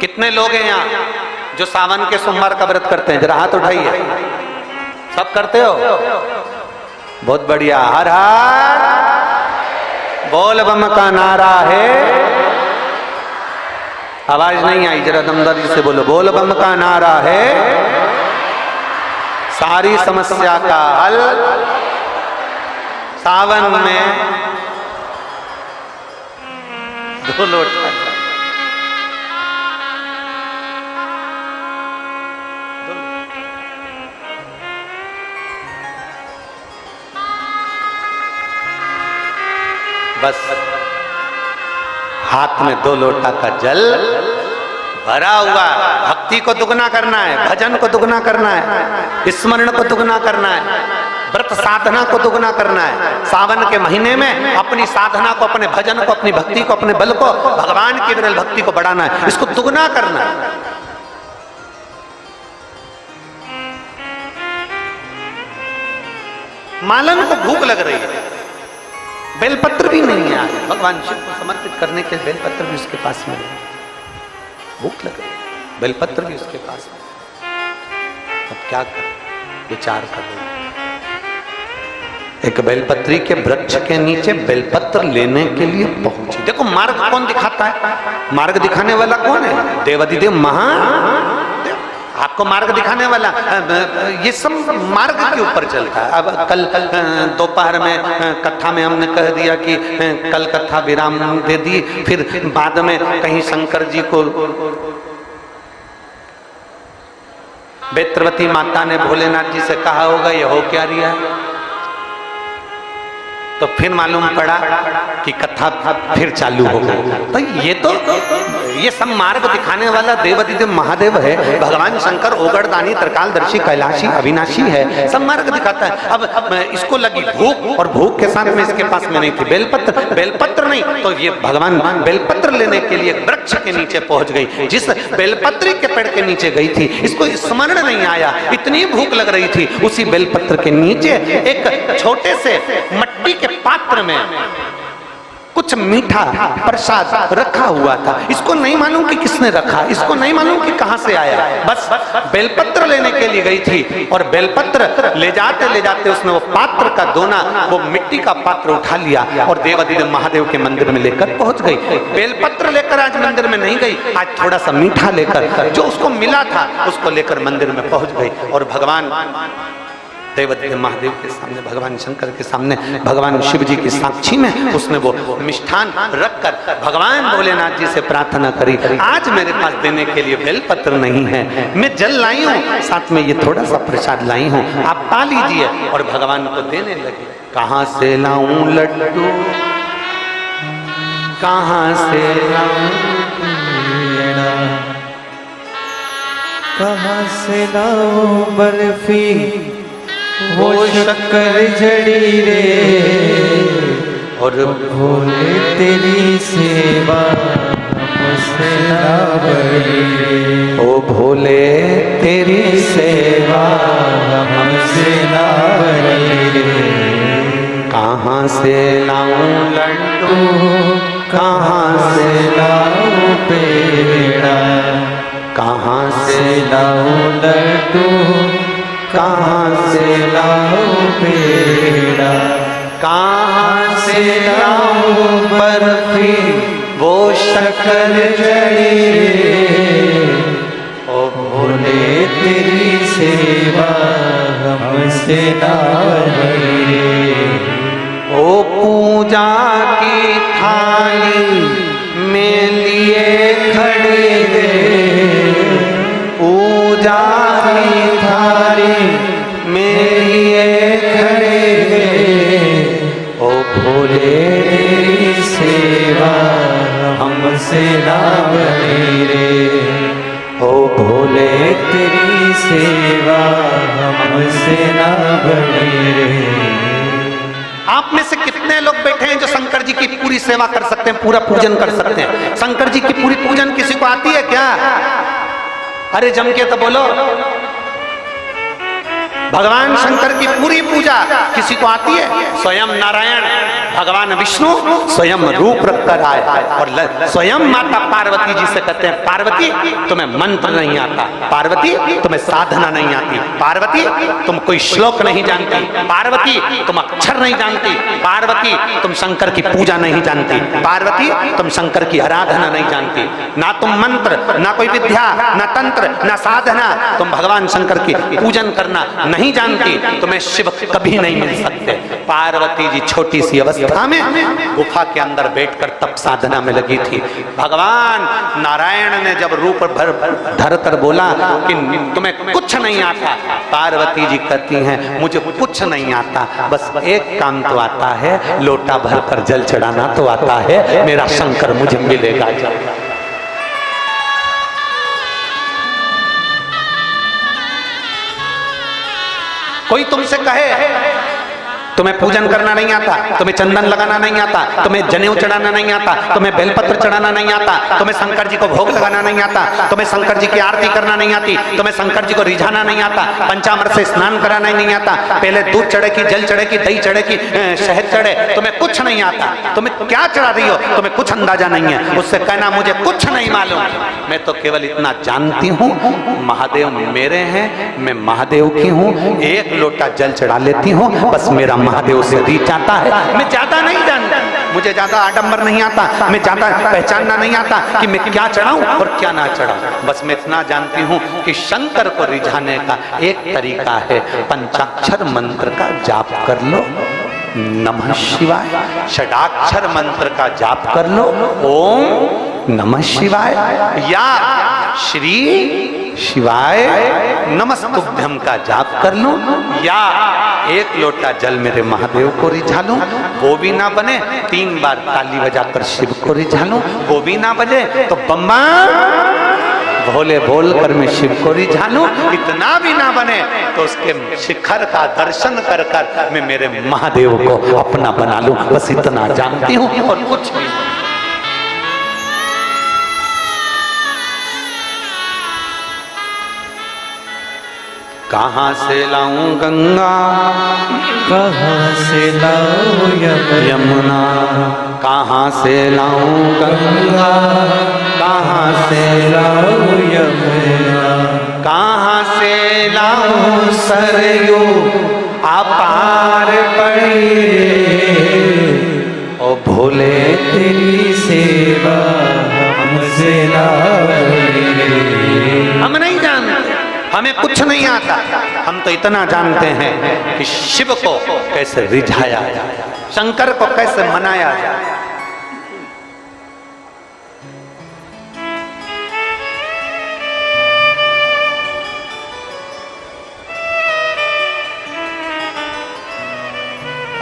Speaker 1: कितने लोग हैं यहाँ जो सावन के सोमवार का व्रत करते हैं? जरा हाथ उठाइए। सब करते हो? बहुत बढ़िया। हर हर बोल बम का नारा है। आवाज नहीं आई, जरा दमदारी से बोलो। बोल बम का नारा है, सारी समस्या का हल सावन में 2 लोटा। बस हाथ में 2 लोटा का जल भरा हुआ, भक्ति को दुगना करना है, भजन को दुगना करना है, स्मरण को दुगना करना है, व्रत साधना को दुगना करना है। सावन के महीने में अपनी साधना को, अपने भजन को, अपनी भक्ति को, अपने बल को, भगवान की विरल भक्ति को बढ़ाना है, इसको दुगना करना है। मालन को भूख लग रही है, बेलपत्र भी नहीं है, भगवान शिव को समर्पित करने के बेलपत्र भी उसके पास में नहीं, भूख लग रही है, बेलपत्र भी उसके पास में। अब क्या कर, विचार कर रहे हैं। एक बेलपत्री के वृक्ष के नीचे बेलपत्र लेने के लिए पहुंची। देखो मार्ग कौन दिखाता है, मार्ग दिखाने वाला कौन है? देवाधिदेव महादेव, आपको मार्ग दिखाने वाला। ये सब मार्ग के ऊपर चलता है। अब कल दोपहर में कथा में हमने कह दिया कि कल कथा विराम दे दी, फिर बाद में कहीं शंकर जी को बेत्रवती माता ने भोलेनाथ जी से कहा होगा ये हो क्या रिया है, तो फिर मालूम पड़ा कि कथा फिर चालू हो गई। तो ये सब मार्ग दिखाने वाला देवाधिदेव महादेव है, भगवान शंकर ओगड़दानी, त्रिकालदर्शी, कैलाशी, अविनाशी है, सब मार्ग दिखाता है। अब इसको लगी भूख, और भूख के साथ में इसके पास में नहीं थी बेलपत्र, बेलपत्र नहीं, तो ये भगवान बेलपत्र लेने के लिए वृक्ष के नीचे पहुंच गई। जिस बेलपत्री के पेड़ के नीचे गई थी, इसको स्मरण नहीं आया, इतनी भूख लग रही थी। उसी बेलपत्र के नीचे एक छोटे से मट्टी के पात्र में कुछ मीठा प्रसाद रखा हुआ था। इसको नहीं मालूम कि किसने रखा, इसको नहीं मालूम कि कहां से आया, बस बेलपत्र लेने के लिए गई थी, और बेलपत्र ले जाते उसने वो पात्र का दोना, वो मिट्टी का पात्र उठा लिया और देवाधिदेव महादेव के मंदिर में लेकर पहुंच गई। बेलपत्र लेकर आज मंदिर में नहीं गई, आज थोड़ा सा मीठा लेकर, जो उसको मिला था उसको लेकर मंदिर में पहुंच गई। और भगवान देवाधिदेव महादेव के सामने, भगवान शंकर के सामने, भगवान शिव जी की साक्षी में उसने वो मिष्ठान रखकर भगवान भोलेनाथ जी से प्रार्थना करी, आज मेरे पास देने के लिए बेलपत्र नहीं है, मैं जल लाई हूँ, साथ में ये थोड़ा सा प्रसाद लाई हूँ, आप पा लीजिए। और भगवान को देने लगे। कहाँ से लाऊं लड्डू, कहाँ से लाऊं,
Speaker 2: कहाँ से लाऊं बर्फी, वो शक्कर जड़ी रे, और भोले तेरी सेवा हमसे ना बड़ी रे,
Speaker 1: ओ भोले तेरी सेवा
Speaker 2: हमसे ना बड़ी रे।
Speaker 1: कहाँ से लाऊं लड्डू,
Speaker 2: कहाँ से लाऊं पेड़ा,
Speaker 1: कहाँ
Speaker 2: से लाऊं लड्डू, कहाँ से लाऊं पेड़ा,
Speaker 1: कहाँ
Speaker 2: से लाऊं बर्फी, वो शक्कर जड़ी रे, ओ भोले तेरी सेवा हमसे ना बड़ी रे।
Speaker 1: ओ पूजा की थाली में लिए खड़े रे, पूजा की थाली में लिए खड़े रे,
Speaker 2: ओ भोले तेरी सेवा हमसे ना बड़ी रे, ओ भोले तेरी सेवा हमसे ना बड़ी रे।
Speaker 1: आप में से कितने लोग बैठे हैं जो शंकर जी की पूरी सेवा कर सकते हैं, पूरा पूजन कर सकते हैं? शंकर जी की पूरी पूजन किसी को आती है क्या? अरे जम के तो बोलो। भगवान शंकर की पूरी पूजा किसी को आती है? स्वयं नारायण भगवान विष्णु स्वयं रूप रखकर आए और स्वयं माता पार्वती जी से कहते हैं, पार्वती तुम्हें मंत्र नहीं आता, पार्वती तुम्हें साधना नहीं आती, पार्वती तुम कोई श्लोक नहीं जानती, पार्वती तुम अक्षर नहीं जानती, पार्वती तुम शंकर की पूजा नहीं जानती, पार्वती तुम शंकर की आराधना नहीं जानती, ना तुम मंत्र, ना कोई विद्या, ना तंत्र, ना साधना, तुम भगवान शंकर की पूजन करना नहीं जानती तुम्हें शिव कभी नहीं मिल सकते। पार्वती जी छोटी सी अवस्था में गुफा के अंदर बैठकर तप साधना में लगी थी। भगवान नारायण ने जब रूप भर धर कर बोला कि तुम्हें कुछ नहीं आता, पार्वती जी कहती हैं मुझे कुछ नहीं आता, बस एक काम तो आता है, लोटा भर कर जल चढ़ाना तो आता है, मेरा शंकर मुझे मिलेगा जल। कोई तुमसे कहे तुम्हें पूजन करना नहीं आता, तुम्हें चंदन लगाना नहीं आता, तुम्हें जनेऊ चढ़ाना नहीं आता, तुम्हें बेलपत्र चढ़ाना नहीं आता, तुम्हें शंकर जी को भोग लगाना नहीं आता, तुम्हें शंकर जी की आरती करना नहीं आती, तुम्हें शंकर जी को रिझाना नहीं आता, पंचामृत से स्नान कराना नहीं आता, पहले दूध चढ़े की, जल चढ़े की, दही चढ़े की, शहद चढ़े, तुम्हें कुछ नहीं आता, तुम्हें क्या चढ़ा रही हो, तुम्हें कुछ अंदाजा नहीं है। उससे कहना मुझे कुछ नहीं मालूम, मैं तो केवल इतना जानती हूँ महादेव मेरे हैं, मैं महादेव की हूँ, एक लोटा जल चढ़ा लेती हूँ, बस मेरा महादेव से रीच आता है। मैं ज्यादा नहीं जानता, मुझे ज्यादा आडंबर नहीं आता, मैं ज्यादा पहचानना नहीं आता कि मैं क्या चढ़ाऊं और क्या ना चढ़ाऊं। बस मैं इतना जानती हूं कि शंकर को रिझाने का एक तरीका है, पंचाक्षर मंत्र का जाप कर लो, नमः शिवाय, षडाक्षर मंत्र का जाप कर लो, ओम नमः शिवाय, या श्री शिवाय नमस्तुभ्यं का जाप कर लूं, या एक लोटा जल मेरे महादेव को रिझा लूं, वो भी ना बने 3 बार ताली बजाकर शिव को रिझा लूं, वो भी ना बने तो बम्बा भोले बोल कर मैं शिव को रिझा लूं, इतना भी ना बने तो उसके शिखर का दर्शन कर कर मैं मेरे महादेव को अपना बना लूं। बस इतना जानती हूं और कुछ भी। कहाँ से लाऊं गंगा,
Speaker 2: कहाँ से लाऊं
Speaker 1: यमुना, कहाँ से लाऊं गंगा, कहाँ से लाऊं यमुना, कहाँ से लाऊं सरयू अपार पड़ी रे, ओ भोले
Speaker 2: तेरी सेवा हमसे ना बनी रे।
Speaker 1: हम नहीं जानते, हमें कुछ नहीं आता, हम तो इतना जानते हैं कि शिव को कैसे रिझाया जाए, शंकर को कैसे मनाया जाए।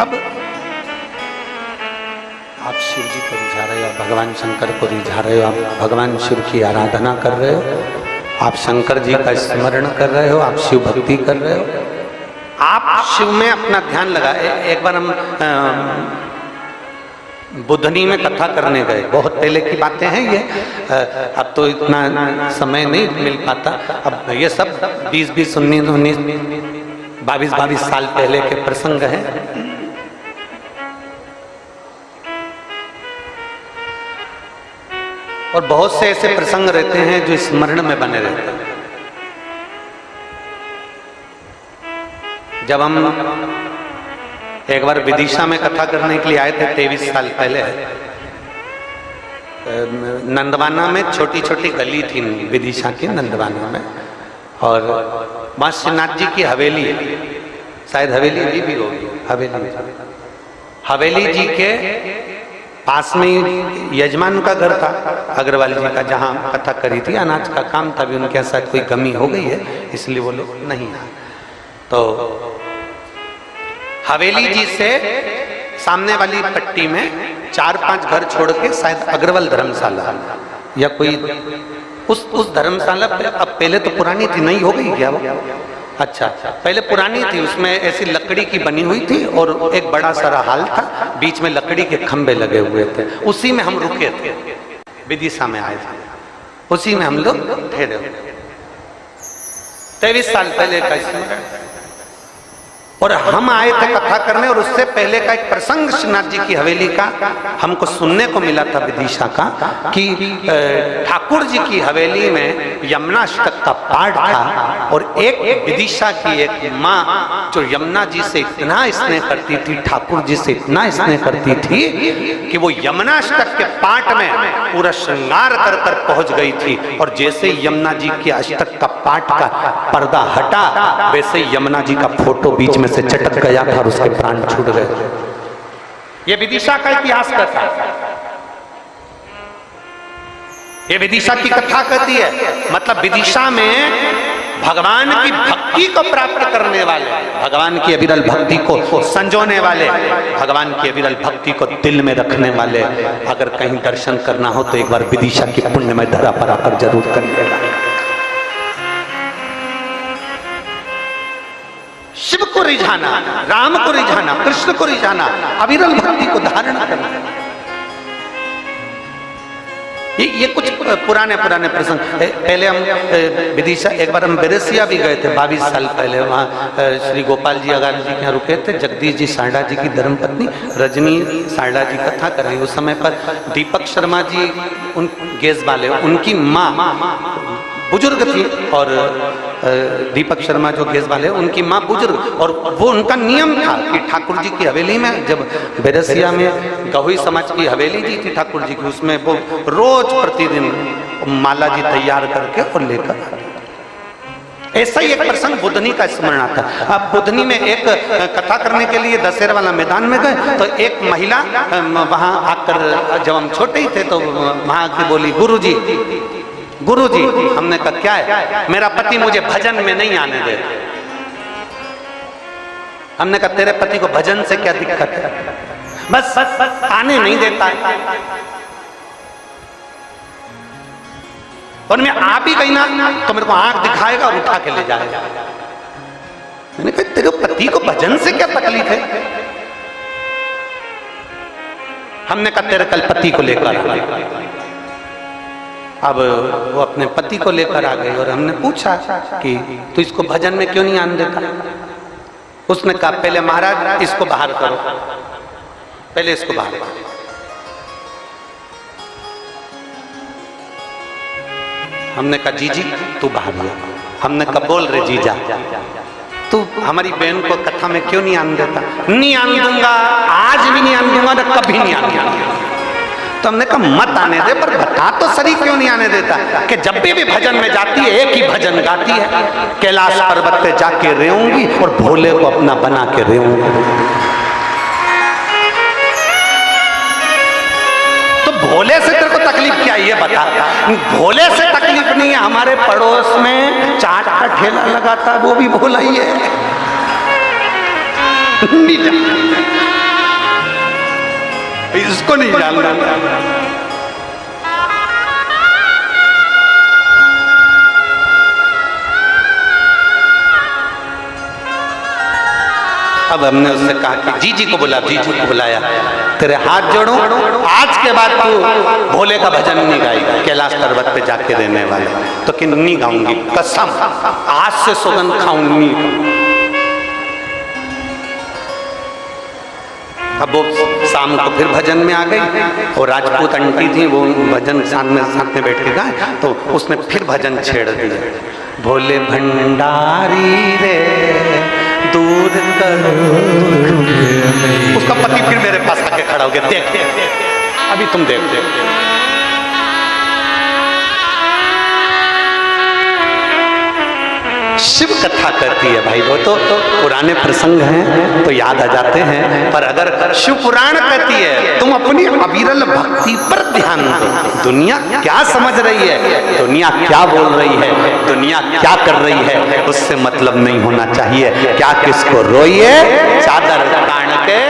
Speaker 1: अब आप शिव जी को रिझा रहे हो, भगवान शंकर को रिझा रहे हो, आप भगवान शिव की आराधना कर रहे हो, आप शंकर जी का स्मरण कर रहे हो, आप शिव भक्ति कर रहे हो, आप शिव में अपना ध्यान लगाए। एक बार हम बुधनी में कथा करने गए, बहुत पहले की बातें हैं ये, अब तो इतना समय नहीं मिल पाता, अब ये सब 20-20, 19-19, 22-22 साल पहले के प्रसंग हैं। और बहुत से ऐसे प्रसंग रहते हैं जो स्मरण में बने रहते हैं। जब हम एक बार विदिशा में कथा करने के लिए आए थे 23 साल पहले, नंदवाना में छोटी छोटी गली थी विदिशा की, नंदवाना में, और वहां श्रीनाथ जी की हवेली, शायद हवेली अभी भी होगी, हवेली जी के पास में यजमान का घर था अग्रवाल जी का, जहाँ कथा करी थी, अनाज का काम था, भी उनके साथ कोई कमी हो गई है इसलिए वो लोग नहीं आए। तो हवेली जी से सामने वाली पट्टी में 4-5 घर छोड़ के शायद अग्रवाल धर्मशाला या कोई उस धर्मशाला पे, अब पहले तो पुरानी थी, नहीं हो गई क्या वो? अच्छा, पहले पुरानी थी, उसमें ऐसी लकड़ी की बनी हुई थी और एक बड़ा सारा हाल था, बीच में लकड़ी के खंबे लगे हुए थे, उसी में हम रुके थे, विदिशा में आए थे, उसी में हम लोग ठहरे। 23 साल पहले का स्मरण। और हम आए थे कथा करने, और उससे पहले का एक प्रसंग श्रीनाथ जी की हवेली का हमको सुनने को मिला था विदिशा का, कि ठाकुर जी की हवेली में यमुनाष्टक का पाठ था, और एक विदिशा की एक माँ जो यमुना जी से इतना स्नेह करती थी, ठाकुर जी से इतना स्नेह करती थी कि वो यमुनाष्टक के पाठ में पूरा श्रृंगार कर कर पहुंच गई थी। और जैसे यमुना जी के अष्टक का पाठ का पर्दा हटा, वैसे यमुना जी का फोटो बीच में से चटक गया था और उसके प्राण छूट गए। ये विदिशा का इतिहास कथा, ये विदिशा की कथा कहती है। मतलब विदिशा में भगवान की भक्ति को प्राप्त करने वाले, भगवान की अविरल भक्ति को संजोने वाले, भगवान की अविरल भक्ति को दिल में रखने वाले, अगर कहीं दर्शन करना हो तो एक बार विदिशा की पुण्यमय धरा पर आकर जरूर करिएगा। शिव को रिझाना, राम को रिझाना, कृष्ण को रिझाना, अविरल भक्ति को धारण करना, ये कुछ पुराने प्रसंग। पहले हम विदिशा, एक बार हम बेरसिया भी गए थे 22 साल पहले। वहाँ श्री गोपाल जी अगाल जी के यहाँ रुके थे। जगदीश जी सारडा जी की धर्मपत्नी रजनी सारडा जी कथा कर रही। उस समय पर दीपक शर्मा जी उन गेस वाले, उनकी माँ बुजुर्ग थी, और दीपक शर्मा जो गेस वाले उनकी माँ बुजुर्ग, और वो उनका नियम था कि ठाकुर जी की हवेली में, जब बेरसिया में गहुई समाज की हवेली जी थी ठाकुर जी की, उसमें वो रोज प्रतिदिन माला जी तैयार करके और लेकर आते। ऐसा ही एक प्रसंग बुधनी का स्मरण आता। अब बुधनी में एक कथा करने के लिए दशहरा वाला मैदान में गए, तो एक महिला वहां आकर, जब हम छोटे ही थे तो वहां की बोली, गुरुजी, हमने कहा क्या है? मेरा पति मुझे भजन में नहीं आने देता। हमने कहा तेरे पति को भजन से क्या दिक्कत है? बस आने नहीं देता। और मैं आ भी गई ना तो मेरे को आंख दिखाएगा और उठा के ले जाएगा। मैंने कहा तेरे पति को भजन से क्या तकलीफ है? हमने कहा तेरे कल पति को लेकर। अब वो अपने पति को लेकर आ गई, और हमने पूछा कि तू इसको भजन में क्यों नहीं आने देता? उसने कहा पहले महाराज इसको बाहर करो, पहले इसको बाहर करो। हमने कहा जीजी तू बाहर जा। हमने कहा बोल रे जीजा, तू हमारी बहन को कथा में क्यों नहीं आने देता? नहीं आने दूंगा, आज भी नहीं आने दूंगा, ना कभी नहीं आने दूंगा। तो हमने कहा मत आने दे, पर बता तो सही क्यों नहीं आने देता? कि जब भी भजन में जाती है एक ही भजन गाती है, कैलाश पर्वत पे जाके रेऊंगी और भोले को अपना बना के रेऊंगी। तो भोले से तेरे को तकलीफ क्या है ये बता? भोले से तकलीफ नहीं है, हमारे पड़ोस में चाट का ठेला लगाता है, वो भी भोला ही है। इसको नहीं जानना। अब हमने उससे कहा कि जीजी को बुला, जीजी को बुलाया, तेरे हाथ जोड़ूं, आज के बाद तू भोले का भजन नहीं गाएगा कैलाश पर्वत पे जाके रहने वाले। तो कि नहीं गाऊंगी, कसम आज से सौगंध खाऊंगी। अब वो शाम को फिर भजन में आ गई, और राजपूत आंटी थी, वो भजन साथ में बैठ के गाए, तो उसने फिर भजन छेड़ दिया, भोले भंडारी रे दूर करो। उसका पति फिर मेरे पास आके खड़ा हो गया, देख अभी तुम देख। शिव कथा करती है भाई, वो तो पुराने प्रसंग हैं तो याद आ जाते हैं, पर अगर शिव पुराण कहती है तुम अपनी अविरल भक्ति पर ध्यान दो। दुनिया क्या समझ रही है, दुनिया क्या बोल रही है, दुनिया क्या कर रही है, उससे मतलब नहीं होना चाहिए। क्या किसको रोइए, चादर तान के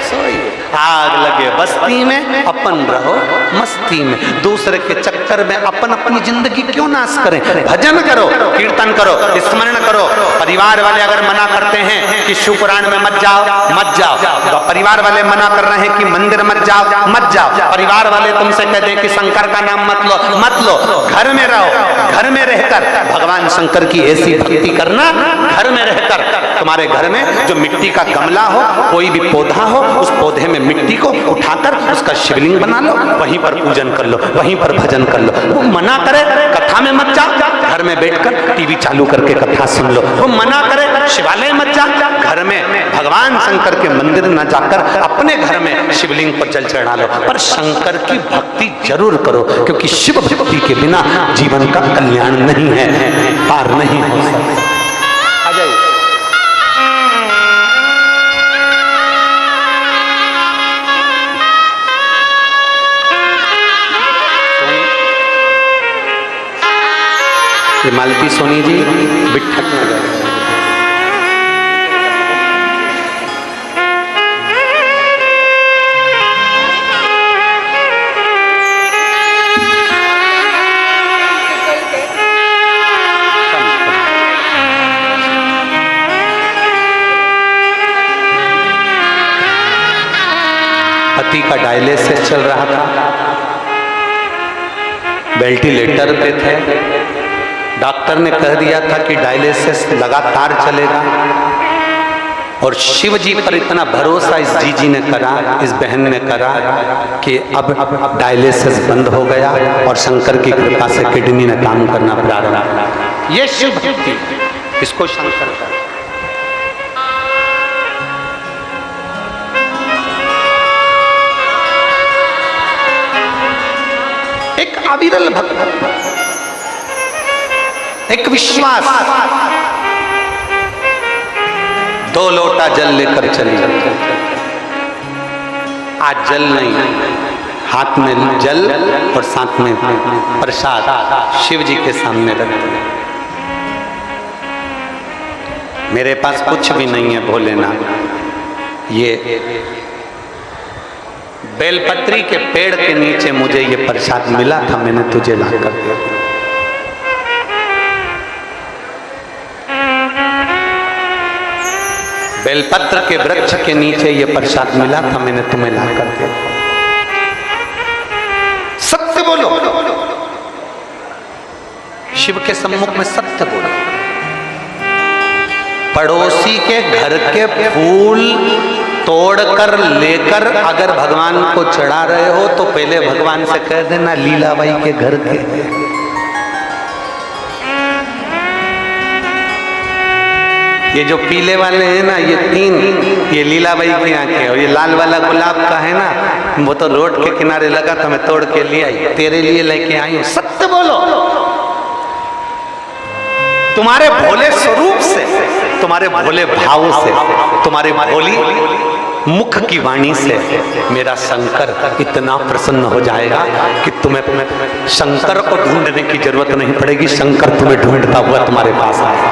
Speaker 1: सोइए। आग लगे बस्ती में, अपन रहो मस्ती में, दूसरे के चक्कर चक्कर में अपन अपनी जिंदगी क्यों नाश करें? भजन करो, कीर्तन करो, स्मरण करो। परिवार वाले अगर मना करते हैं कि शिव पुराण में मत जाओ, मत जाओ। तो परिवार वाले मना कर रहे हैं कि मंदिर मत जाओ, मत जाओ। परिवार वाले तुमसे कहते हैं कि शंकर का नाम मत लो, मत लो। घर में रहो, घर में रहकर भगवान शंकर की ऐसी भक्ति करना। घर में रहकर तुम्हारे घर में जो मिट्टी का गमला हो, कोई भी पौधा हो, उस पौधे में मिट्टी को उठाकर उसका शिवलिंग बना लो, वहीं पर पूजन कर लो, वहीं पर भजन कर लो। वो मना करे कथा में मत जा, घर में बैठकर टीवी चालू करके कथा सुन लो। वो मना करे शिवालय मत जा, घर में भगवान शंकर के मंदिर न जाकर अपने घर में शिवलिंग पर जल चढ़ा लो। पर शंकर की भक्ति जरूर करो, क्योंकि शिव भक्ति के बिना जीवन का कल्याण नहीं है, पार नहीं हो सकता। आ जाइए। मालती सोनी जी बिठक नगर। पति का डायलिसिस चल रहा था, वेंटिलेटर पे थे। डॉक्टर ने कह दिया था कि डायलिसिस लगातार चलेगा, और शिव जी पर इतना भरोसा इस जीजी ने करा, इस बहन ने करा कि अब डायलिसिस बंद हो गया और शंकर की कृपा से किडनी ने काम करना प्रारंभ किया। ये शिव भक्ति, इसको शंकर का। एक अविरल भक्त, एक विश्वास। 2 लोटा जल लेकर चली। आज जल नहीं, हाथ में जल और साथ में प्रसाद शिव जी के सामने रख। मेरे पास कुछ भी नहीं है भोलेनाथ, ये बेलपत्री के पेड़ के नीचे मुझे ये प्रसाद मिला था, मैंने तुझे ला कर दिया। बेलपत्र के वृक्ष के नीचे ये प्रसाद मिला था, मैंने तुम्हें ला कर दिया। सत्य बोलो, शिव के सम्मुख में सत्य बोलो। पड़ोसी के घर के फूल तोड़कर लेकर अगर भगवान को चढ़ा रहे हो तो पहले भगवान से कह देना लीलाबाई के घर के। ये जो पीले वाले हैं ना, ये 3, ये लीलाबाई के यहाँ के, और ये लाल वाला गुलाब का है ना, वो तो रोड के किनारे लगा था, मैं तोड़ के ले आई, तेरे लिए लेके आई हूँ। सत्य बोलो। तुम्हारे भोले स्वरूप से, तुम्हारे भोले भाव से, तुम्हारे भोली मुख की वाणी से मेरा शंकर इतना प्रसन्न हो जाएगा कि तुम्हें शंकर को ढूंढने की जरूरत नहीं पड़ेगी, शंकर तुम्हें ढूंढता हुआ तुम्हारे पास आएगा।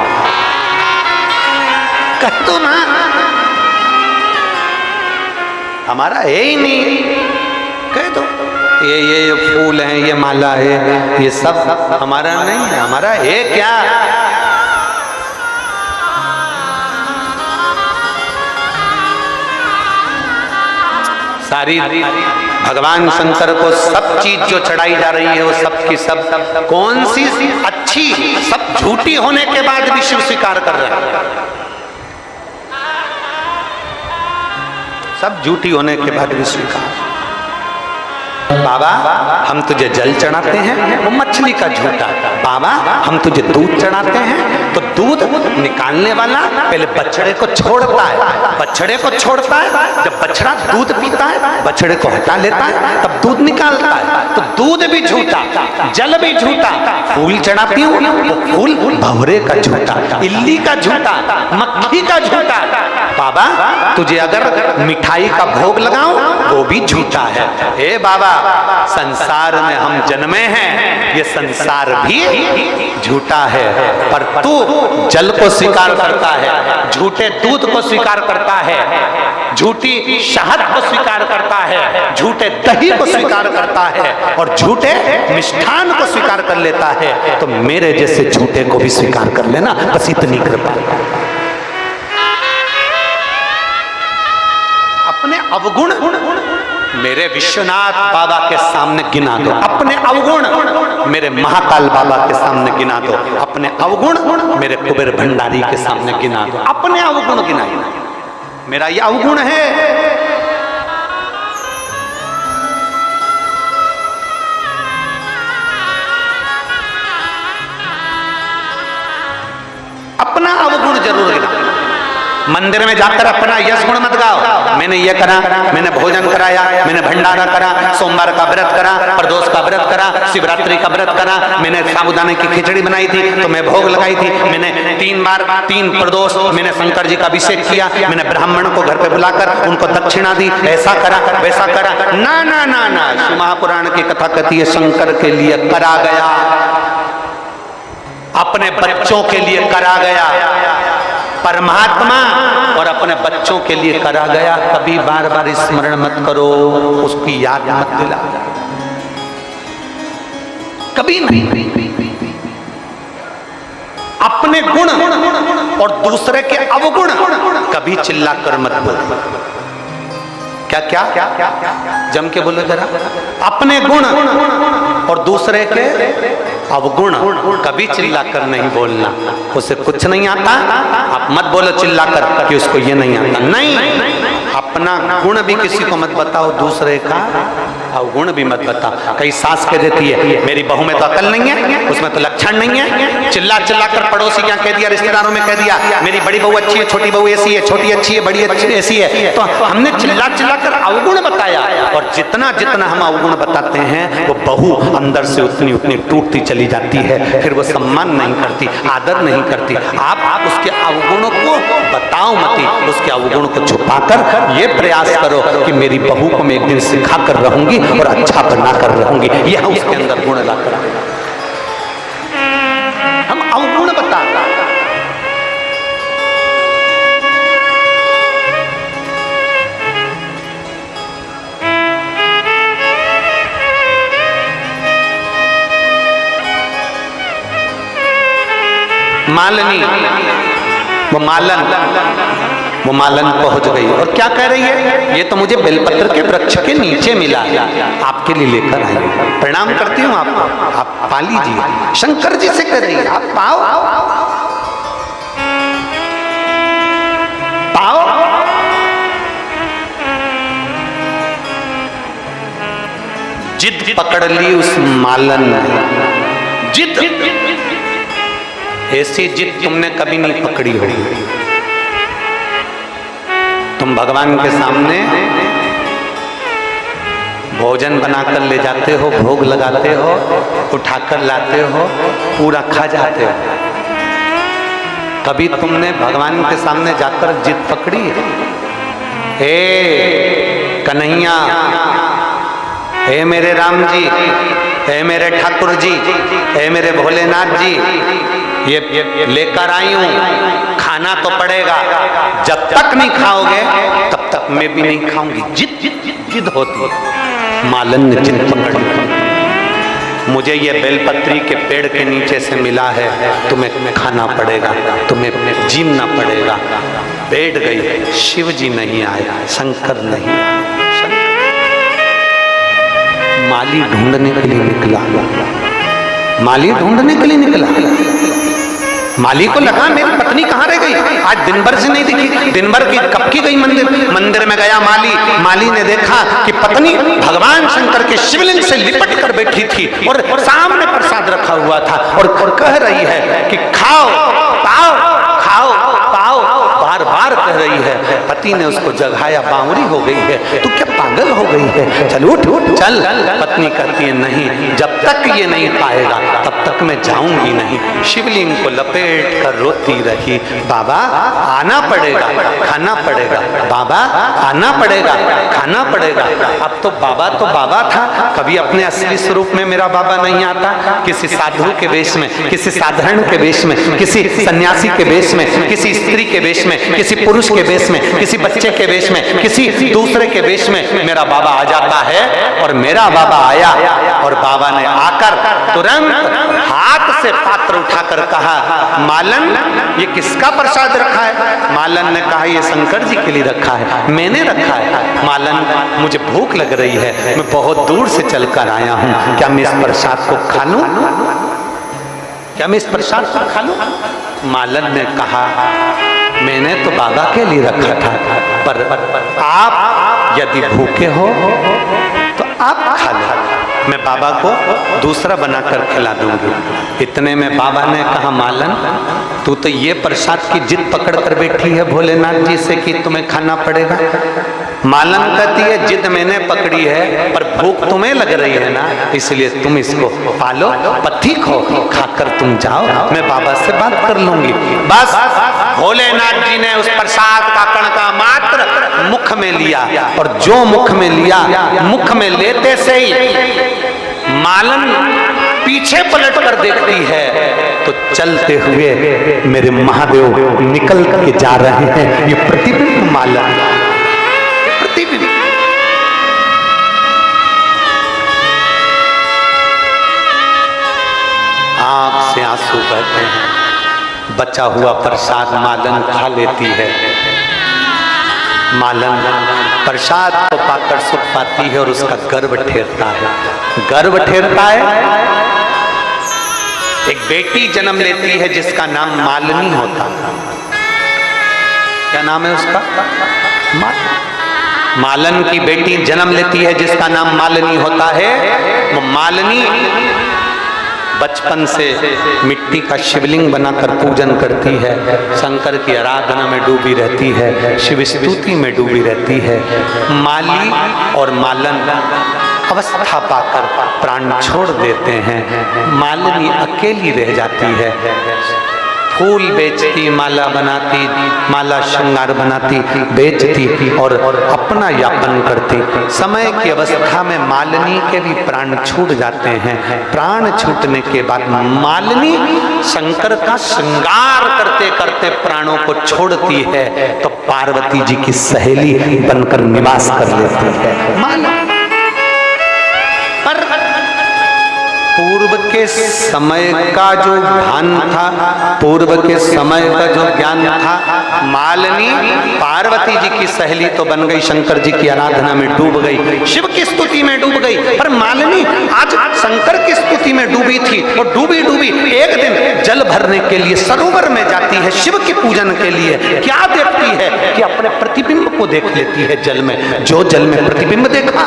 Speaker 1: कह दो ना, हमारा है ही नहीं, कह दो ये फूल है, ये माला है, ये सब हमारा नहीं है। हमारा है क्या? सारी भगवान शंकर को सब चीज जो चढ़ाई जा रही है वो सब की सब कौन सी अच्छी, सब झूठी होने के बाद भी शिव स्वीकार कर रहे हैं। सब झूठी होने के बाद भी स्वीकार। बाबा हम तुझे जल चढ़ाते हैं, वो मछली का झूठा। बाबा हम तुझे दूध चढ़ाते हैं, तो दूध निकालने वाला पहले बछड़े को छोड़ता है, बछड़े को छोड़ता है। जब बछड़ा दूध पीता है, बछड़े को हटा लेता है, तब दूध निकालता है। तो दूध भी झूठा, जल भी झूठा। फूल चढ़ाती हूँ, वो फूल भंवरे का झूठा, इल्ली का झूठा, मक्खी का झूठा। बाबा तुझे अगर मिठाई का भोग लगाऊं, वो भी झूठा है। हे बाबा संसार में हम जन्मे हैं, ये संसार भी झूठा है, पर तू जल को स्वीकार करता है, झूठे दूध को स्वीकार करता है। झूठी शहद को स्वीकार करता है, झूठे दही को स्वीकार करता है और झूठे मिष्ठान को स्वीकार कर लेता है, तो मेरे जैसे झूठे को भी स्वीकार कर लेना, बस इतनी कृपा। अपने अवगुण मेरे विश्वनाथ बाबा के सामने गिना दो, अपने अवगुण मेरे महाकाल बाबा के सामने गिना दो, अपने अवगुण मेरे कुबेर भंडारी के सामने गिना दो, अपने अवगुण गिनाइए। मेरा ये अवगुण है, अपना अवगुण जरूर गिना। मंदिर में जाकर अपना यश गुण मत गाओ, मैंने ये करा, मैंने भोजन कराया, मैंने भंडारा करा, सोमवार का व्रत करा, प्रदोष का व्रत करा, शिवरात्रि का व्रत करा, मैंने साबूदाने की खिचड़ी बनाई थी तो मैं भोग लगाई थी, मैंने 3 बार 3 प्रदोष मैंने शंकर जी का अभिषेक किया, मैंने ब्राह्मण को घर पे बुलाकर उनको दक्षिणा दी, ऐसा करा वैसा करा। ना ना ना ना, शिव महापुराण की कथा कहती है शंकर के लिए करा गया, अपने बच्चों के लिए करा गया, परमात्मा और अपने बच्चों के लिए करा गया। कभी बार बार स्मरण मत करो, उसकी याद मत दिला, कभी नहीं। अपने गुण और दूसरे के अवगुण कभी चिल्लाकर मत बोलो। क्या क्या जम के बोलो जरा। अपने गुण और दूसरे के अवगुण कभी चिल्लाकर नहीं बोलना। उसे कुछ नहीं आता, आप मत बोलो चिल्लाकर कि उसको ये नहीं आता। नहीं, अपना गुण भी किसी को मत बताओ, दूसरे का अवगुण भी मत बताओ। कई सास कह देती है मेरी बहू में तो अकल नहीं है, उसमें तो लक्षण नहीं है, चिल्ला चिल्ला कर पड़ोसी क्या कह दिया, रिश्तेदारों में कह दिया मेरी बड़ी बहू अच्छी है, छोटी बहू ऐसी है, छोटी अच्छी है, बड़ी अच्छी ऐसी है। तो हमने चिल्ला चिल्ला कर अवगुण बताया, और जितना जितना हम अवगुण बताते हैं वो बहू अंदर से उतनी उतनी टूटती चली जाती है, फिर वो सम्मान नहीं करती, आदर नहीं करती। आप उसके अवगुणों को बताओ मत, उसके अवगुण को छुपाकर ये प्रयास करो कि मेरी बहू को मैं एक दिन सिखा कर रहूंगी और अच्छा बना कर रहूंगी, यह उसके अंदर गुण लाकर। हम अवगुण बताते मालनी, वो मालन पहुंच गई और क्या कह रही है, ये तो मुझे बेलपत्र के वृक्ष के नीचे मिला, आपके लिए लेकर आई, प्रणाम करती हूँ आपको, आप पा लीजिए। शंकर जी से कह रही है आप पाओ पाओ। जिद पकड़ ली उस मालन ने, जिद, ऐसी जिद तुमने कभी नहीं पकड़ी होगी। तुम भगवान के सामने भोजन बनाकर ले जाते हो, भोग लगाते हो, उठाकर लाते हो, पूरा खा जाते हो। कभी तुमने भगवान के सामने जाकर जिद पकड़ी? हे कन्हैया, हे मेरे राम जी, हे मेरे ठाकुर जी, हे मेरे भोलेनाथ जी, ये लेकर आई हूं, खाना तो पड़ेगा, जब तक नहीं खाओगे तब तक मैं भी नहीं खाऊंगी। जिद होती है। मालन ने जिद पकड़ी, मुझे ये बेलपत्री के पेड़ के नीचे से मिला है, तुम्हें खाना पड़ेगा, तुम्हें जीना पड़ेगा। बैठ गई, शिव जी नहीं आए, शंकर नहीं आए। माली ढूंढने के लिए निकला, माली ढूंढने के लिए निकला। माली को लगा मेरी पत्नी कहाँ रह गई, आज दिन भर से नहीं दिखी, दिन भर की कब की गई मंदिर में गया माली ने देखा कि पत्नी भगवान शंकर के शिवलिंग से लिपट कर बैठी थी और सामने प्रसाद रखा हुआ था और कह रही है कि खाओ पाओ, खाओ पाओ, बार बार कह रही है। पति ने उसको जगाया, बावरी हो गई है, तू क्या पागल हो गई है, चल उठ उठ चल। पत्नी कहती है नहीं, जब तक ये नहीं पाएगा तब तब तक मैं जाऊंगी नहीं। शिवलिंग को लपेट कर रोती रही, बाबा आना पड़ेगा, खाना पड़ेगा, बाबा आना पड़ेगा, खाना पड़ेगा। अब तो बाबा था, कभी अपने असली स्वरूप में मेरा बाबा नहीं आता। किसी साधु के वेश में, किसी साधारण के वेश में, किसी सन्यासी के वेश में, किसी स्त्री के वेश में, किसी पुरुष के वेश में, किसी बच्चे के वेश में, किसी दूसरे के वेश में मेरा बाबा आ जाता है। और मेरा बाबा आया और बाबा ने आकर तुरंत हाथ से पात्र उठाकर कहा, मालन ये किसका प्रसाद रखा है? मालन ने कहा, ये शंकर जी के लिए रखा है, मैंने रखा है। मालन मुझे भूख लग रही है, मैं बहुत दूर से चलकर आया हूं, क्या मैं इस प्रसाद को खा लूं? क्या मैं इस प्रसाद को खा लूं? मालन ने कहा, मैंने तो बाबा के लिए रखा था, पर आप यदि भूखे हो तो आप खा लो, मैं बाबा को दूसरा बनाकर खिला दूंगी। इतने में बाबा ने कहा, मालन तू तो ये प्रसाद की जिद पकड़ कर बैठी है भोलेनाथ जी से कि तुम्हें खाना पड़ेगा। मालन कहती है, जिद मैंने पकड़ी है पर भूख तुम्हें लग रही है ना, इसलिए तुम इसको पालो, पथिक हो, खाकर तुम जाओ, मैं बाबा से बात कर लूंगी। बस भोलेनाथ जी ने उस प्रसाद का कणका मात्र मुख में लिया, और जो मुख में लिया, मुख में लेते से ही मालन पीछे पलट कर देखती है तो चलते हुए मेरे महादेव निकल के जा रहे हैं। ये प्रतिबिंब मालन, प्रतिबिंब। आंख से आंसू बहते हैं, बचा हुआ प्रसाद मालन खा लेती है। मालन प्रसाद को पाकर सुख पाती है और उसका गर्व ठेरता है, गर्व ठेरता है। एक बेटी जन्म लेती है जिसका नाम मालिनी होता है। क्या नाम है उसका? मालन की बेटी जन्म लेती है जिसका नाम मालिनी होता है। वो मालिनी बचपन से मिट्टी का शिवलिंग बनाकर पूजन करती है, शंकर की आराधना में डूबी रहती है, शिव स्तुति में डूबी रहती है। माली और मालन अवस्था पाकर प्राण छोड़ देते हैं। मालिनी अकेली रह जाती है, फूल बेचती, माला बनाती, माला श्रृंगार बनाती, बेचती और अपना यापन करती। समय की अवस्था में मालिनी के भी प्राण छूट जाते हैं। प्राण छूटने के बाद मालिनी शंकर का श्रृंगार करते करते प्राणों को छोड़ती है तो पार्वती जी की सहेली बनकर निवास कर लेती है मालिनी। पूर्व के समय का जो भान था, पूर्व के समय का जो ज्ञान था, मालिनी पार्वती जी की सहेली तो बन गई, शंकर जी की आराधना में डूब गई, शिव की स्तुति में डूब गई। पर मालिनी आज शंकर की स्तुति में डूबी थी और डूबी डूबी एक दिन जल भरने के लिए सरोवर में जाती है, शिव के पूजन के लिए। क्या देखती है कि अपने प्रतिबिंब को देख लेती है जल में। जो जल में प्रतिबिंब देखा,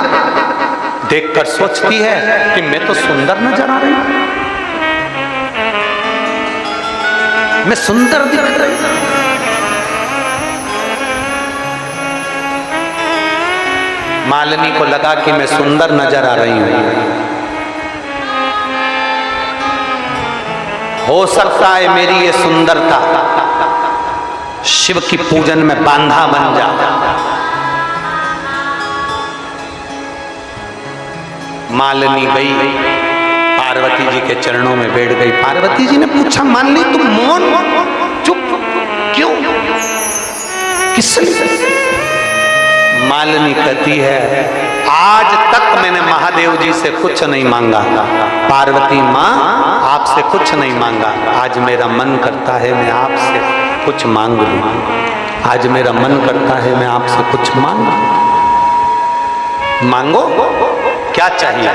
Speaker 1: देखकर सोचती है कि मैं तो सुंदर नजर आ रही हूं, मैं सुंदर दिख रही हूं। मालिनी को लगा कि मैं सुंदर नजर आ रही हूं, हो सकता है मेरी ये सुंदरता शिव की पूजन में बांधा बन जाए। मालिनी गई, पार्वती जी के चरणों में बैठ गई। पार्वती जी ने पूछा, मालिनी तुम मौन चुप क्यों, किस लिए? मालिनी कहती है, आज तक मैंने महादेव जी से कुछ नहीं मांगा, पार्वती माँ आपसे कुछ नहीं मांगा। आज मेरा मन करता है मैं आपसे कुछ मांग लूं, आज मेरा मन करता है मैं आपसे कुछ मांग लूं। मांगो, क्या चाहिए?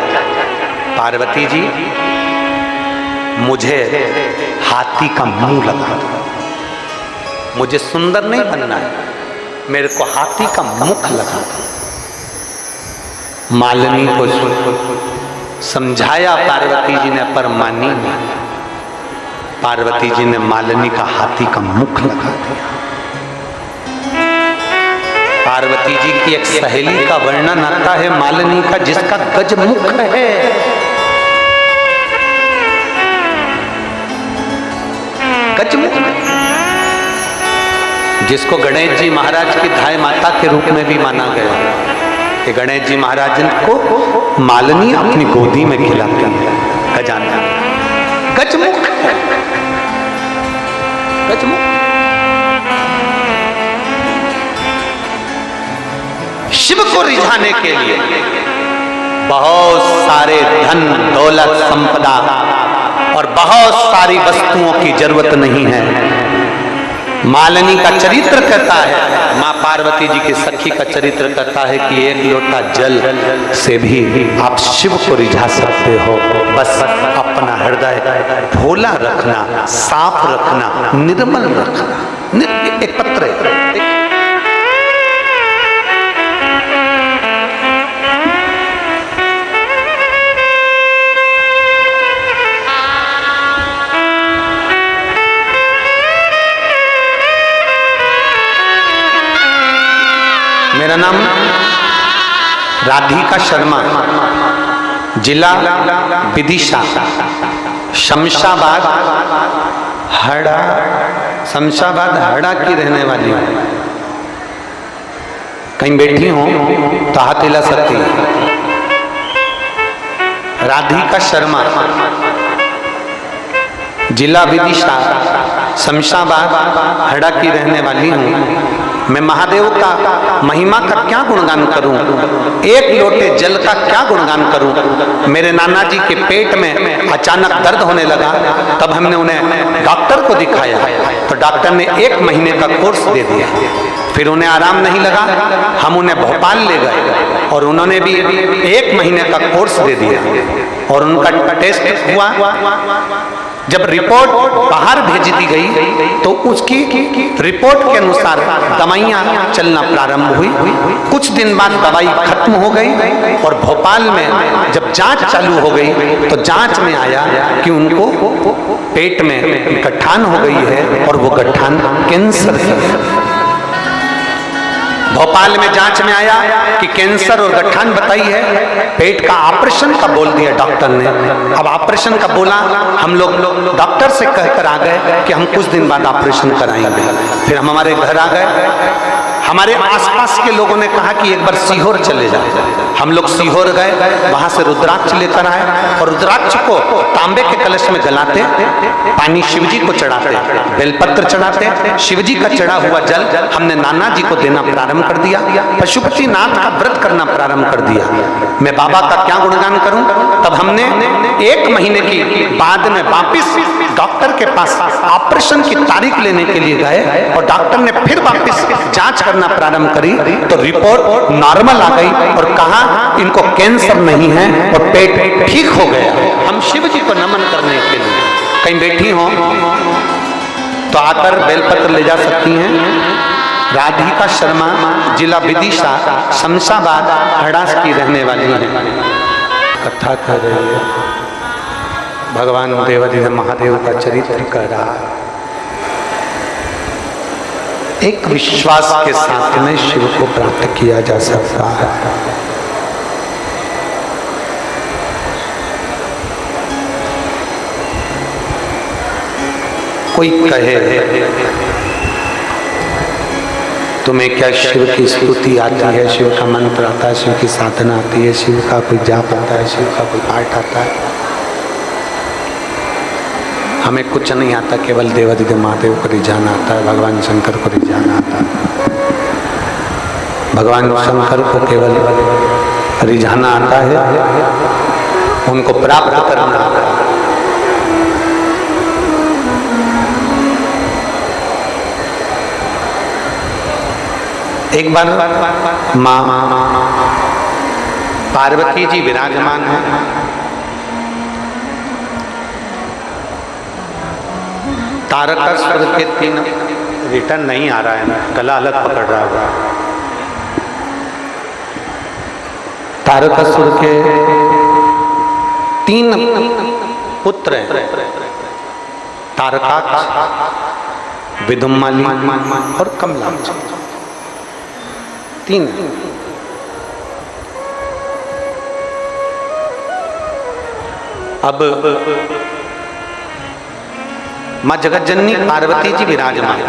Speaker 1: पार्वती जी मुझे हाथी का मुंह लगा दो, मुझे सुंदर नहीं बनना है, मेरे को हाथी का मुख लगा दो। मालिनी को समझाया पार्वती जी ने, पर मानी नहीं। पार्वती जी ने मालिनी का हाथी का मुख लगा दिया। पार्वती जी की एक सहेली का वर्णन आता है मालिनी का, जिसका गज मुख है। जिसको गणेश जी महाराज की धाय माता के रूप में भी माना गया कि गणेश जी महाराज को मालिनी अपनी गोदी में खिलाती है। गजानन गजमुख है, गजमुख। शिव को रिझाने के लिए बहुत सारे धन दौलत संपदा और बहुत सारी वस्तुओं की जरूरत नहीं है। मालिनी का चरित्र कहता है, माँ पार्वती जी की सखी का चरित्र कहता है कि एक लोटा जल से भी आप शिव को रिझा सकते हो। बस अपना हृदय भोला रखना, साफ रखना, निर्मल रखना। एक पत्र है, मेरा नाम राधिका शर्मा, जिला विदिशा, शमशाबाद हड़ा, शमशाबाद हड़ा की रहने वाली हूँ। कहीं बैठी हूँ तो हाथ हिला सकती है। राधिका शर्मा, जिला विदिशा, शमशाबाद हड़ा की रहने वाली हूँ। मैं महादेव का महिमा का क्या गुणगान करूं, एक लोटे जल का क्या गुणगान करूं। मेरे नाना जी के पेट में अचानक दर्द होने लगा, तब हमने उन्हें डॉक्टर को दिखाया तो डॉक्टर ने 1 महीने का कोर्स दे दिया। फिर उन्हें आराम नहीं लगा, हम उन्हें भोपाल ले गए और उन्होंने भी 1 महीने का कोर्स दे दिया और उनका टेस्ट हुआ। जब रिपोर्ट बाहर भेज दी गई तो उसकी रिपोर्ट के अनुसार दवाइयाँ चलना प्रारंभ हुई। कुछ दिन बाद दवाई खत्म हो गई और भोपाल में जब जांच चालू हो गई तो जांच में आया कि उनको पेट में गठान हो गई है और वो गठान कैंसर है। भोपाल में जांच में आया कि कैंसर और गठान बताई है, पेट का ऑपरेशन का बोल दिया डॉक्टर ने। अब ऑपरेशन का बोला, हम लोग डॉक्टर से कहकर आ गए कि हम कुछ दिन बाद ऑपरेशन कराएंगे। फिर हम हमारे घर आ गए। हमारे आसपास के लोगों ने कहा कि एक बार सीहोर चले जाओ। हम लोग सीहोर गए, वहां से रुद्राक्ष लेकर आए और रुद्राक्ष को तांबे के कलश में जलाते, पानी शिवजी को चढ़ाते, बेलपत्र चढ़ाते, शिवजी का चढ़ा हुआ जल हमने नाना जी को देना प्रारंभ कर दिया। पशुपति नाथ का व्रत करना प्रारंभ कर दिया। मैं बाबा का क्या गुणगान करूं। तब हमने 1 महीने की बाद में वापिस डॉक्टर के पास ऑपरेशन की तारीख लेने के लिए गए और डॉक्टर ने फिर वापिस जांच करना प्रारंभ करी तो रिपोर्ट नॉर्मल आ गई और कहा इनको कैंसर नहीं है और पेट ठीक हो गया। हम शिव जी को नमन करने के लिए कहीं बैठी हो तो आकर बेलपत्र ले जा सकती हैं। राधिका शर्मा, जिला विदिशा, शमशाबाद हड़ास की रहने वाली है। कथा कर रही है, भगवान देवाधिदेव महादेव का चरित्र कर रहा है। एक विश्वास के साथ में शिव को प्राप्त किया जा सकता है। कोई कहे तुम्हें क्या शिव की स्तुति आती है, शिव का मंत्र आता है, शिव की साधना आती है, शिव का कोई जाप आता है, शिव का कोई पाठ आता है। हमें कुछ नहीं आता, केवल देवाधिदेव महादेव को रिझाना आता है, भगवान शंकर को रिझाना आता है। भगवान शंकर को केवल रिझाना आता है, उनको प्राप्त करना आता है। एक बार माँ पार्वती जी विराजमान है। तारकासुर के 3 रिटर्न नहीं आ रहा है ना, गला अलग पकड़ रहा है। तारकासुर के 3 पुत्र हैं, तारकाक्ष, विदुम्माली और कमलाक्ष। 3 अब माँ जगत जननी पार्वती जी विराजमान।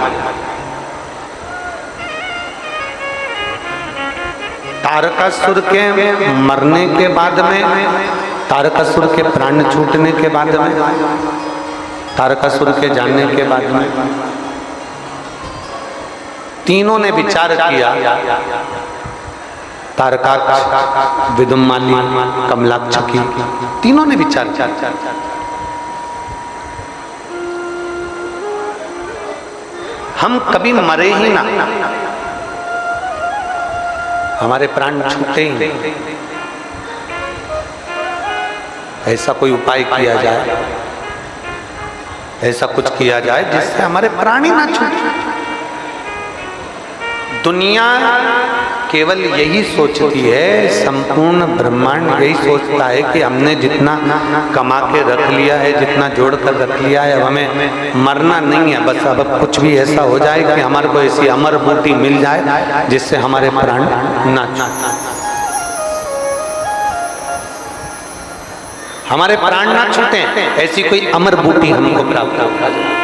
Speaker 1: तारकासुर के मरने के बाद में, तारकासुर के प्राण छूटने के बाद में, तारकासुर के जाने के बाद में तीनों ने विचार किया, तारकाक्ष, विदुम्माली, कमलाक्ष की तीनों ने विचार किया। हम कभी मरे ही ना, हमारे प्राण छूटे ही नहीं, ऐसा कोई उपाय किया जाए, ऐसा कुछ किया जाए जिससे हमारे प्राण ही ना छूटे। दुनिया केवल यही सोचती है, संपूर्ण ब्रह्मांड यही सोचता है कि हमने जितना कमा के रख लिया है, जितना जोड़ कर रख लिया है, अब हमें मरना नहीं है, बस अब कुछ भी ऐसा हो जाए कि हमारे को ऐसी अमर बूटी मिल जाए जिससे हमारे प्राण ना छूटे, हमारे प्राण ना छूटे, ऐसी कोई अमर बूटी हमको प्राप्त हो जाए।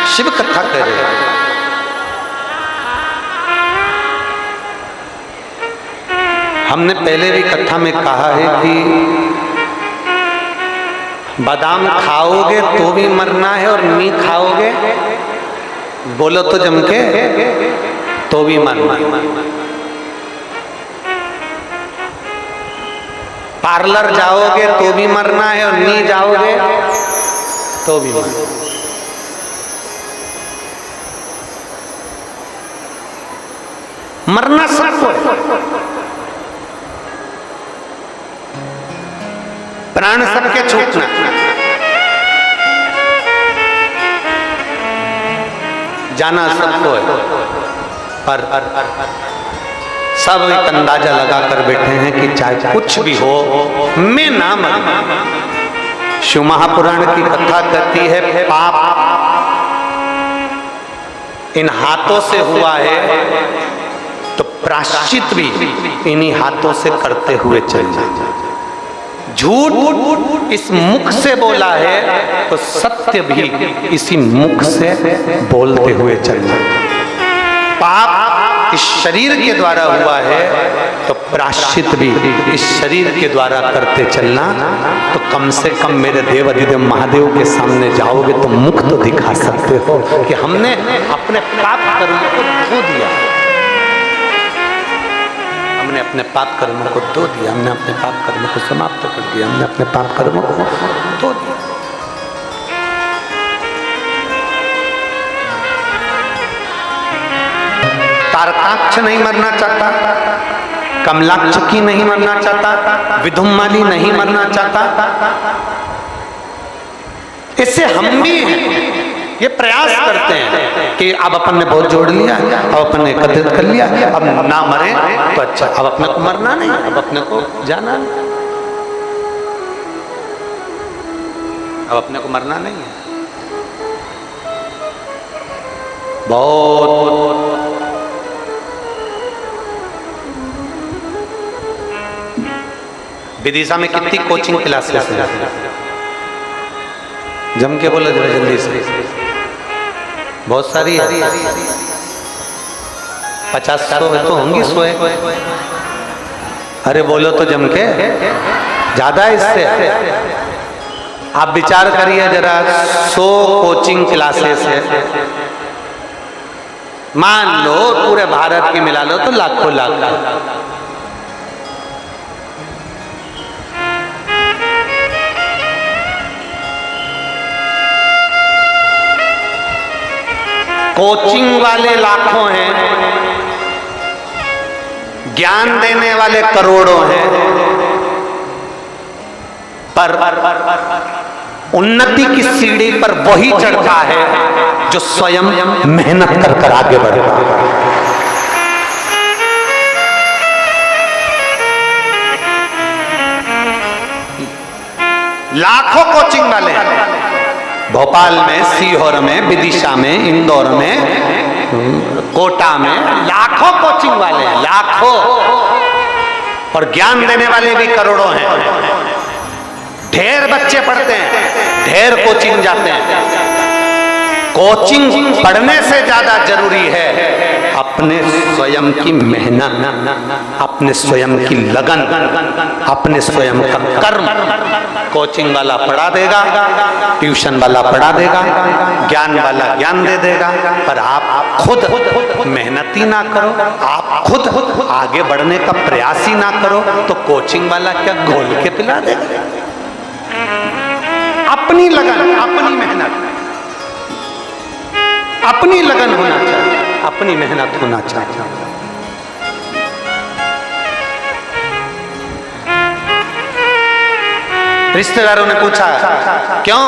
Speaker 1: शिव कथा कर रहे हैं। हमने पहले भी कथा में कहा है कि बादाम खाओगे तो भी मरना है और नहीं खाओगे बोलो तो जम के तो भी मरना है। पार्लर जाओगे तो भी मरना है और नहीं जाओगे तो भी मरना है। मरना सबको है, प्राण सबके छूटना, जाना सबको है, पर सब एक अंदाजा लगा कर बैठे हैं कि चाहे कुछ भी हो मैं ना मरूं। शिव महापुराण की कथा कहती है पाप इन हाथों से हुआ है तो प्रायश्चित भी इन्हीं हाथों से करते हुए चल जाए। झूठ इस मुख से बोला है तो सत्य भी इसी मुख से बोलते हुए चल जाए। पाप इस शरीर के द्वारा हुआ है तो प्रायश्चित भी इस शरीर के द्वारा करते चलना। तो कम से कम मेरे देव अधिदेव महादेव के सामने जाओगे तो मुख तो दिखा सकते हो कि हमने अपने पाप कर्म को धो दिया, हमने अपने पाप कर्मों को धो दिया, हमने अपने पाप कर्मों को समाप्त कर दिया, हमने अपने पाप कर्मों को धो दिया। तारकाक्ष नहीं मरना चाहता, कमलाक्ष की नहीं मरना चाहता, विदुम्माली नहीं मरना चाहता। इससे हम भी ये प्रयास करते हैं कि अब अपन ने बहुत जोड़ लिया, अब अपन ने एकत्रित कर लिया, अब ना मरे तो अच्छा, अब अपने को मरना नहीं, अब अपने को जाना नहीं, अब अपने को मरना नहीं है। बहुत विदिशा में कितनी कोचिंग क्लासेस हैं, जम के बोलो जरा जल्दी से, बहुत सारी है, 50-100 तो होंगी, 100 है। अरे बोलो तो जम के, ज्यादा है इससे। आप विचार करिए जरा, 100 कोचिंग क्लासेस है, मान लो पूरे भारत की मिला लो तो लाखों लाख। कोचिंग वाले लाखों हैं, ज्ञान देने वाले करोड़ों हैं, पर उन्नति की सीढ़ी पर वही चढ़ता है जो स्वयं मेहनत कर कर आगे बढ़ता है। लाखों कोचिंग वाले हैं भोपाल में, सीहोर में, विदिशा में, इंदौर में, कोटा में, लाखों कोचिंग वाले हैं, लाखों। और ज्ञान देने वाले भी करोड़ों हैं। ढेर बच्चे पढ़ते हैं, ढेर कोचिंग जाते हैं। कोचिंग पढ़ने से ज्यादा जरूरी है अपने स्वयं की मेहनत, अपने स्वयं की लगन, अपने स्वयं का कर्म। कोचिंग वाला पढ़ा देगा, ट्यूशन वाला पढ़ा देगा, ज्ञान वाला ज्ञान दे देगा, पर आप खुद मेहनत ही ना करो, आप खुद आगे बढ़ने का प्रयास ही ना करो, तो कोचिंग वाला क्या घोल के पिला देगा? अपनी लगन, अपनी मेहनत, अपनी लगन होना चाहिए, अपनी मेहनत होना चाहिए। रिश्तेदारों ने पूछा क्यों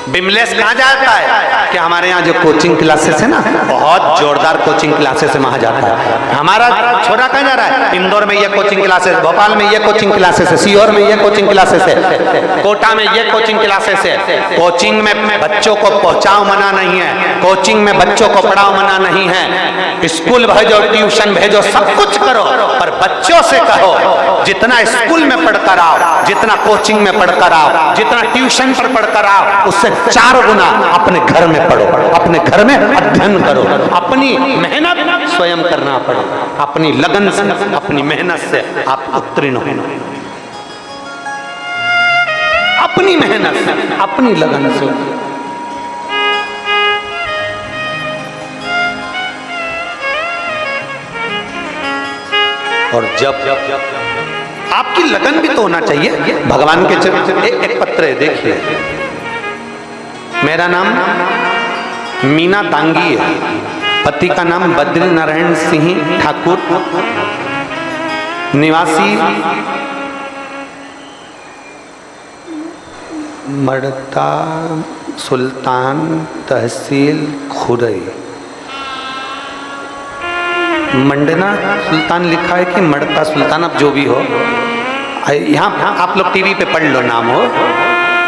Speaker 1: बिमलेश कहाँ जाता है? कि हमारे यहाँ जो कोचिंग क्लासेस है ना, बहुत जोरदार कोचिंग क्लासेस है, वहां जाता है। हमारा छोरा कहाँ जा रहा है? इंदौर में ये कोचिंग क्लासेस, भोपाल में ये कोचिंग क्लासेस है, सीहोर में ये कोचिंग क्लासेस है, कोटा में ये कोचिंग क्लासेस है। कोचिंग में बच्चों को पहुंचाओ मना नहीं है, कोचिंग में बच्चों को पढ़ाओ मना नहीं है। स्कूल भेजो, ट्यूशन भेजो, सब कुछ करो, पर बच्चों से कहो जितना स्कूल में पढ़कर आओ, जितना कोचिंग में पढ़कर आओ, जितना ट्यूशन पर पढ़कर आओ, उससे 4 गुना अपने घर में पढ़ो, अपने घर में अध्ययन करो। अपनी मेहनत स्वयं करना पड़े, अपनी लगन से, अपनी मेहनत से आप उत्तीर्ण हो। अपनी मेहनत से, अपनी लगन से। और जब आपकी लगन भी तो होना चाहिए भगवान के चरण। एक पत्र है, देखिए, मेरा नाम मीना दांगी है, पति का नाम बद्री नारायण सिंह ठाकुर, निवासी मड़ता सुल्तान, तहसील खुरई। मंडना सुल्तान लिखा है कि मड़ता सुल्तान, अब जो भी हो, यहाँ आप लोग टीवी पे पढ़ लो नाम हो,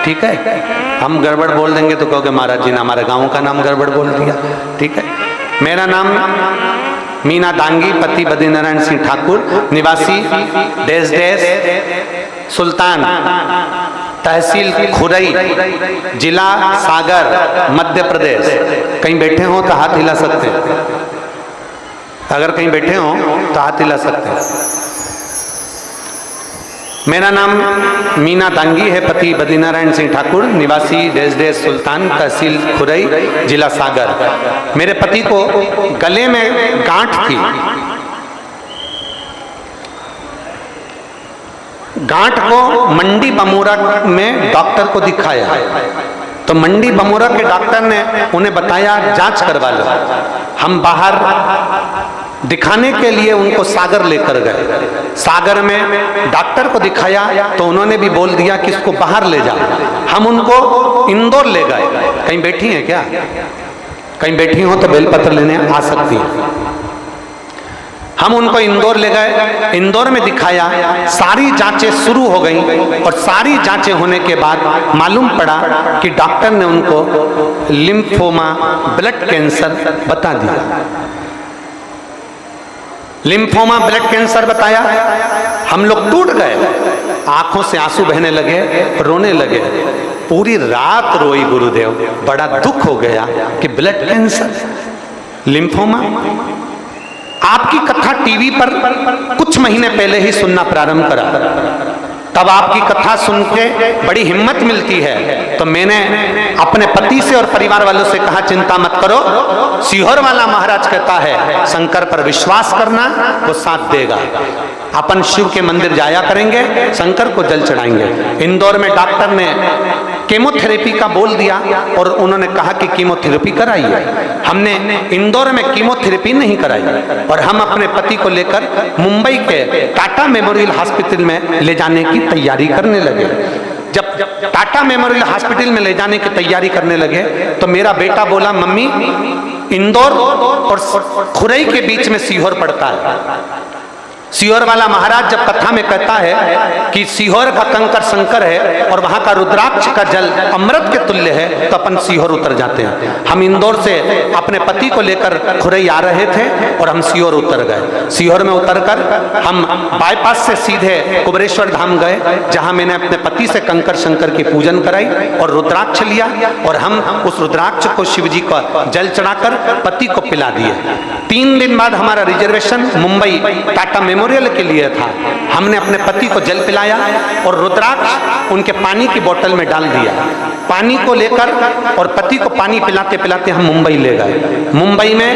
Speaker 1: ठीक है? हम गड़बड़ बोल देंगे तो कहोगे महाराज जी ने हमारे गांव का नाम गड़बड़ बोल दिया, ठीक है? मेरा नाम मीना दांगी, पति बद्री नारायण सिंह ठाकुर, निवासी देश देश सुल्तान, तहसील खुरई, जिला सागर, मध्य प्रदेश। कहीं बैठे हो तो हाथ हिला सकते हैं, अगर कहीं बैठे हो तो हाथ हिला सकते हैं। मेरा नाम मीना दांगी है, पति बद्री नारायण सिंह ठाकुर, निवासी देश देश सुल्तान, तहसील खुरई, जिला सागर। मेरे पति को गले में गांठ थी, गांठ को मंडी बमोरा में डॉक्टर को दिखाया, तो मंडी बमोरा के डॉक्टर ने उन्हें बताया जांच करवा लो। हम बाहर दिखाने के लिए उनको सागर लेकर गए, सागर में डॉक्टर को दिखाया तो उन्होंने भी बोल दिया कि इसको बाहर ले जाओ। हम उनको इंदौर ले गए। कहीं बैठी हैं क्या? कहीं बैठी हो तो बेलपत्र लेने आ सकती हैं। हम उनको इंदौर ले गए, इंदौर में दिखाया, सारी जांचें शुरू हो गई और सारी जांचें होने के बाद मालूम पड़ा कि डॉक्टर ने उनको लिम्फोमा, ब्लड कैंसर बता दिया। लिम्फोमा ब्लड कैंसर बताया, हम लोग टूट गए, आंखों से आंसू बहने लगे, रोने लगे, पूरी रात रोई गुरुदेव। बड़ा दुख हो गया कि ब्लड कैंसर, लिम्फोमा। आपकी कथा टीवी पर कुछ महीने पहले ही सुनना प्रारंभ करा, तब आपकी कथा सुन के बड़ी हिम्मत मिलती है। तो मैंने अपने पति से और परिवार वालों से कहा चिंता मत करो, सीहोर वाला महाराज कहता है शंकर पर विश्वास करना, वो साथ देगा। अपन शिव के मंदिर जाया करेंगे, शंकर को जल चढ़ाएंगे। इंदौर में डॉक्टर ने कीमोथेरेपी का बोल दिया और उन्होंने कहा कि कीमोथेरेपी कराइए। हमने इंदौर में कीमोथेरेपी नहीं कराई और हम अपने पति को लेकर मुंबई के टाटा मेमोरियल हॉस्पिटल में ले जाने की तैयारी करने लगे। जब टाटा मेमोरियल हॉस्पिटल में ले जाने की तैयारी करने लगे तो मेरा बेटा बोला, मम्मी इंदौर और खुरई के बीच में सीहोर पड़ता है, सीहोर वाला महाराज जब कथा में कहता है कि सीहोर का कंकर शंकर है और वहां का रुद्राक्ष का जल अमृत के तुल्य है, तो अपन सीहोर उतर जाते हैं। हम इंदौर से अपने पति को लेकर खुरई आ रहे थे और हम सीहोर उतर गए। सीहोर में उतरकर हम बाईपास से सीधे कुबेरेश्वर धाम गए, जहां मैंने अपने पति से कंकर शंकर की पूजन कराई और रुद्राक्ष लिया, और हम उस रुद्राक्ष को शिव जी का जल चढ़ाकर पति को पिला दिए। 3 दिन बाद हमारा रिजर्वेशन मुंबई टाटा मेमोरियल के लिए था। हमने अपने पति को जल पिलाया और रुद्राक्ष उनके पानी की बोतल में डाल दिया। पानी को लेकर और पति को पानी पिलाते पिलाते हम मुंबई ले गए। मुंबई में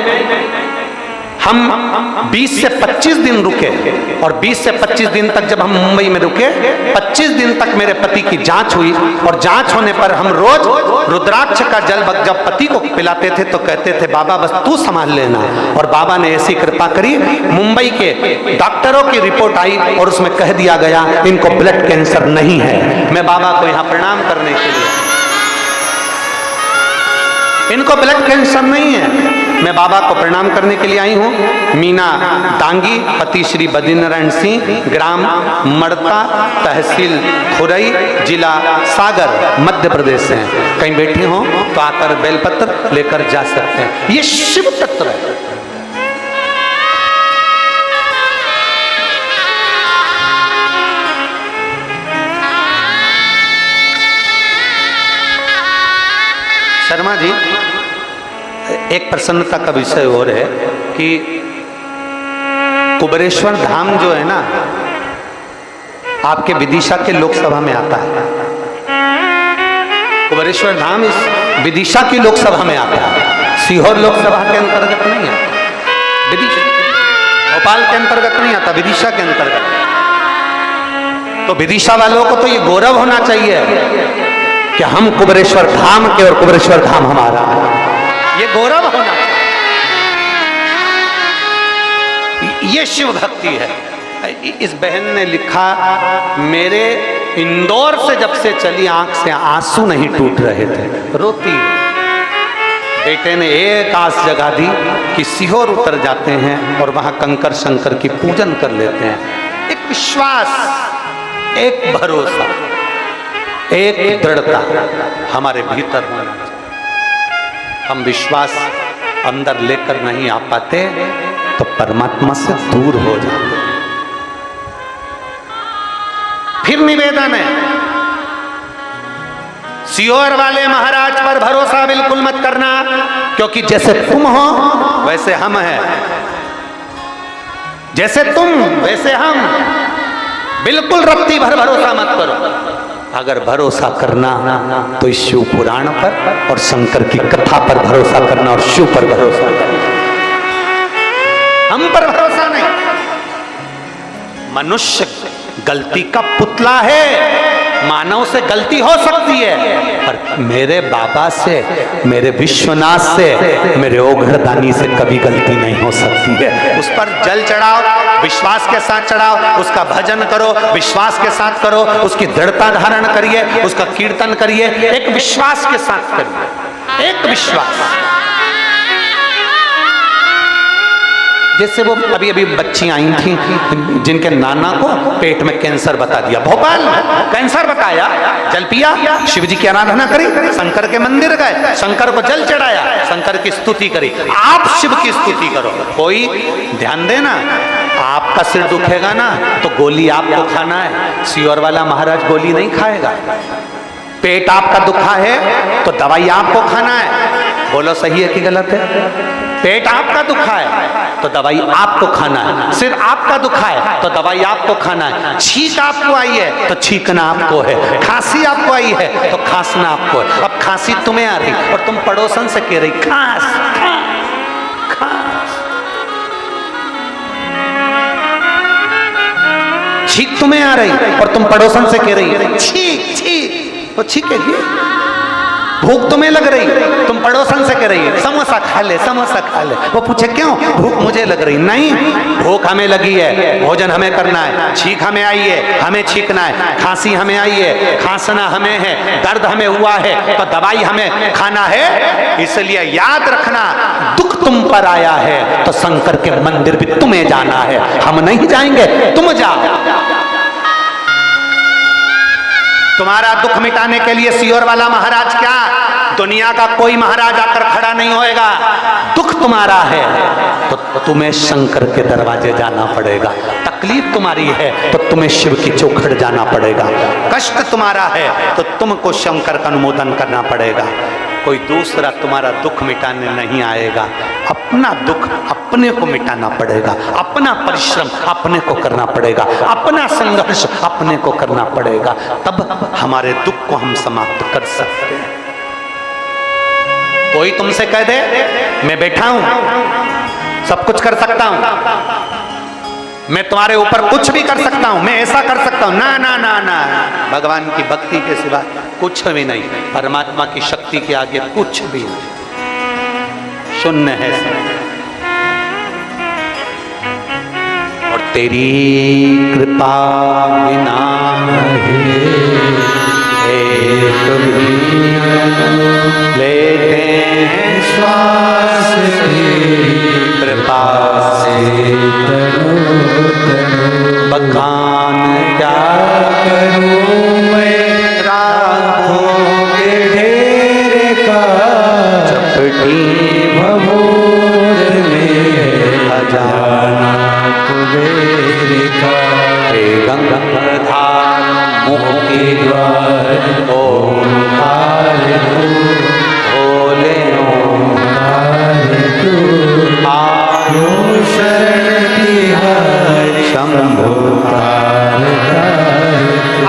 Speaker 1: हम 20 से 25 दिन रुके, और 20 से 25 दिन तक जब हम मुंबई में रुके, 25 दिन तक मेरे पति की जांच हुई, और जांच होने पर हम रोज रुद्राक्ष का जल जब पति को पिलाते थे तो कहते थे बाबा बस तू संभाल लेना। और बाबा ने ऐसी कृपा करी, मुंबई के डॉक्टरों की रिपोर्ट आई और उसमें कह दिया गया इनको ब्लड कैंसर नहीं है। मैं बाबा को यहाँ प्रणाम करने के लिए, इनको ब्लड कैंसर नहीं है, मैं बाबा को प्रणाम करने के लिए आई हूँ। मीना दांगी, पति श्री बद्रीनारायण सिंह, ग्राम मड़ता, तहसील खुरई, जिला सागर, मध्य प्रदेश से हैं। कहीं बैठे हो तो आकर बेलपत्र लेकर जा सकते हैं। ये शिव तत्व है। शर्मा जी, एक प्रसन्नता का विषय और है कि कुबेरेश्वर धाम जो है ना, आपके विदिशा के लोकसभा में आता है। कुबेरेश्वर धाम इस विदिशा की लोकसभा में आता है, सीहोर लोकसभा के अंतर्गत नहीं आता, विदिशा भोपाल के अंतर्गत नहीं आता, विदिशा के अंतर्गत। तो विदिशा वालों को तो ये गौरव होना चाहिए कि हम कुबेरेश्वर धाम के और कुबेरेश्वर धाम हमारा, ये गौरव होना। ये शिव भक्ति है। इस बहन ने लिखा, मेरे इंदौर से जब से चली आंख से आंसू नहीं टूट रहे थे, रोती। बेटे ने एक आस जगा दी कि सीहोर उतर जाते हैं और वहां कंकर शंकर की पूजन कर लेते हैं। एक विश्वास, एक भरोसा, एक दृढ़ता हमारे भीतर होना चाहिए। हम विश्वास अंदर लेकर नहीं आ पाते तो परमात्मा से दूर हो जाते। फिर निवेदन है, सीहोर वाले महाराज पर भरोसा बिल्कुल मत करना, क्योंकि जैसे तुम हो वैसे हम हैं, जैसे तुम वैसे हम। बिल्कुल रत्ती भर भरोसा मत करो। अगर भरोसा करना तो इस शिव पुराण पर और शंकर की कथा पर भरोसा करना, और शिव पर भरोसा करना, हम पर भरोसा नहीं। मनुष्य गलती का पुतला है, मानव से गलती हो सकती है, पर मेरे बाबा से, मेरे विश्वनाथ से, मेरे ओघरदानी से कभी गलती नहीं हो सकती है। उस पर जल चढ़ाओ, विश्वास के साथ चढ़ाओ, उसका भजन करो, विश्वास के साथ करो, उसकी दृढ़ता धारण करिए, उसका कीर्तन करिए, एक विश्वास के साथ करिए, एक विश्वास। जैसे वो अभी अभी बच्ची आई थी जिनके नाना को पेट में कैंसर बता दिया, भोपाल में कैंसर बताया, जल पिया, शिव जी की आराधना करी, शंकर के मंदिर गए, शंकर को जल चढ़ाया, शंकर की स्तुति करी। आप शिव की स्तुति करो। कोई ध्यान देना, आपका सिर दुखेगा ना तो गोली आपको खाना है, सीहोर वाला महाराज गोली नहीं खाएगा। पेट आपका दुखा है तो दवाई आपको खाना है। बोलो सही है कि गलत है? पेट आपका दुखा है तो दवाई आपको खाना है, सिर आपका दुखा है तो दवाई आपको खाना है, छींक आपको आई है तो छींकना आपको है, खांसी आपको आई है तो खांसना आपको है। अब खांसी तुम्हें आ रही और तुम पड़ोसन से कह रही खांस खांस खांस, छींक तुम्हें आ रही और तुम पड़ोसन से कह रही छींक छींक, तो छींकेगी। भूख तुम्हें लग रही, तुम पड़ोसन से कह रही है समोसा खा ले, समोसा खा ले। वो पूछे क्यों? भूख मुझे लग रही। नहीं, भूख हमें लगी है, भोजन हमें करना है, छींक हमें आई है, हमें छींकना है, खांसी हमें आई है, खांसना हमें है, दर्द हमें हुआ है तो दवाई हमें खाना है। इसलिए याद रखना, दुख तुम पर आया है तो शंकर के मंदिर भी तुम्हें जाना है, हम नहीं जाएंगे, तुम जाओ। तुम्हारा दुख मिटाने के लिए सियोर वाला महाराज क्या, दुनिया का कोई महाराज आकर खड़ा नहीं होएगा। दुख तुम्हारा है तो तुम्हें शंकर के दरवाजे जाना पड़ेगा, तकलीफ तुम्हारी है तो तुम्हें शिव की चौखट जाना पड़ेगा, कष्ट तुम्हारा है तो तुमको शंकर का अनुमोदन करना पड़ेगा। कोई दूसरा तुम्हारा दुख मिटाने नहीं आएगा, अपना दुख अपने को मिटाना पड़ेगा, अपना परिश्रम अपने को करना पड़ेगा, अपना संघर्ष अपने को करना पड़ेगा, तब हमारे दुख को हम समाप्त कर सकते हैं। कोई तुमसे कह दे मैं बैठा हूं, सब कुछ कर सकता हूं, मैं तुम्हारे ऊपर कुछ भी कर सकता हूं, मैं ऐसा कर सकता हूं, ना ना ना ना, भगवान की भक्ति के सिवा कुछ भी नहीं, परमात्मा की शक्ति के आगे कुछ भी नहीं, शून्य है सब। और तेरी कृपा बिना एक भी लेते हैं श्वास, कृपा से बखान क्या करूं मैं, रातों के ढेर का चपटी भभूत में खजाना कुबेर का, गंगाधार मुक्ति द्वार ओंकार भोले ओंकार आयो शरण तिहारी शंभो।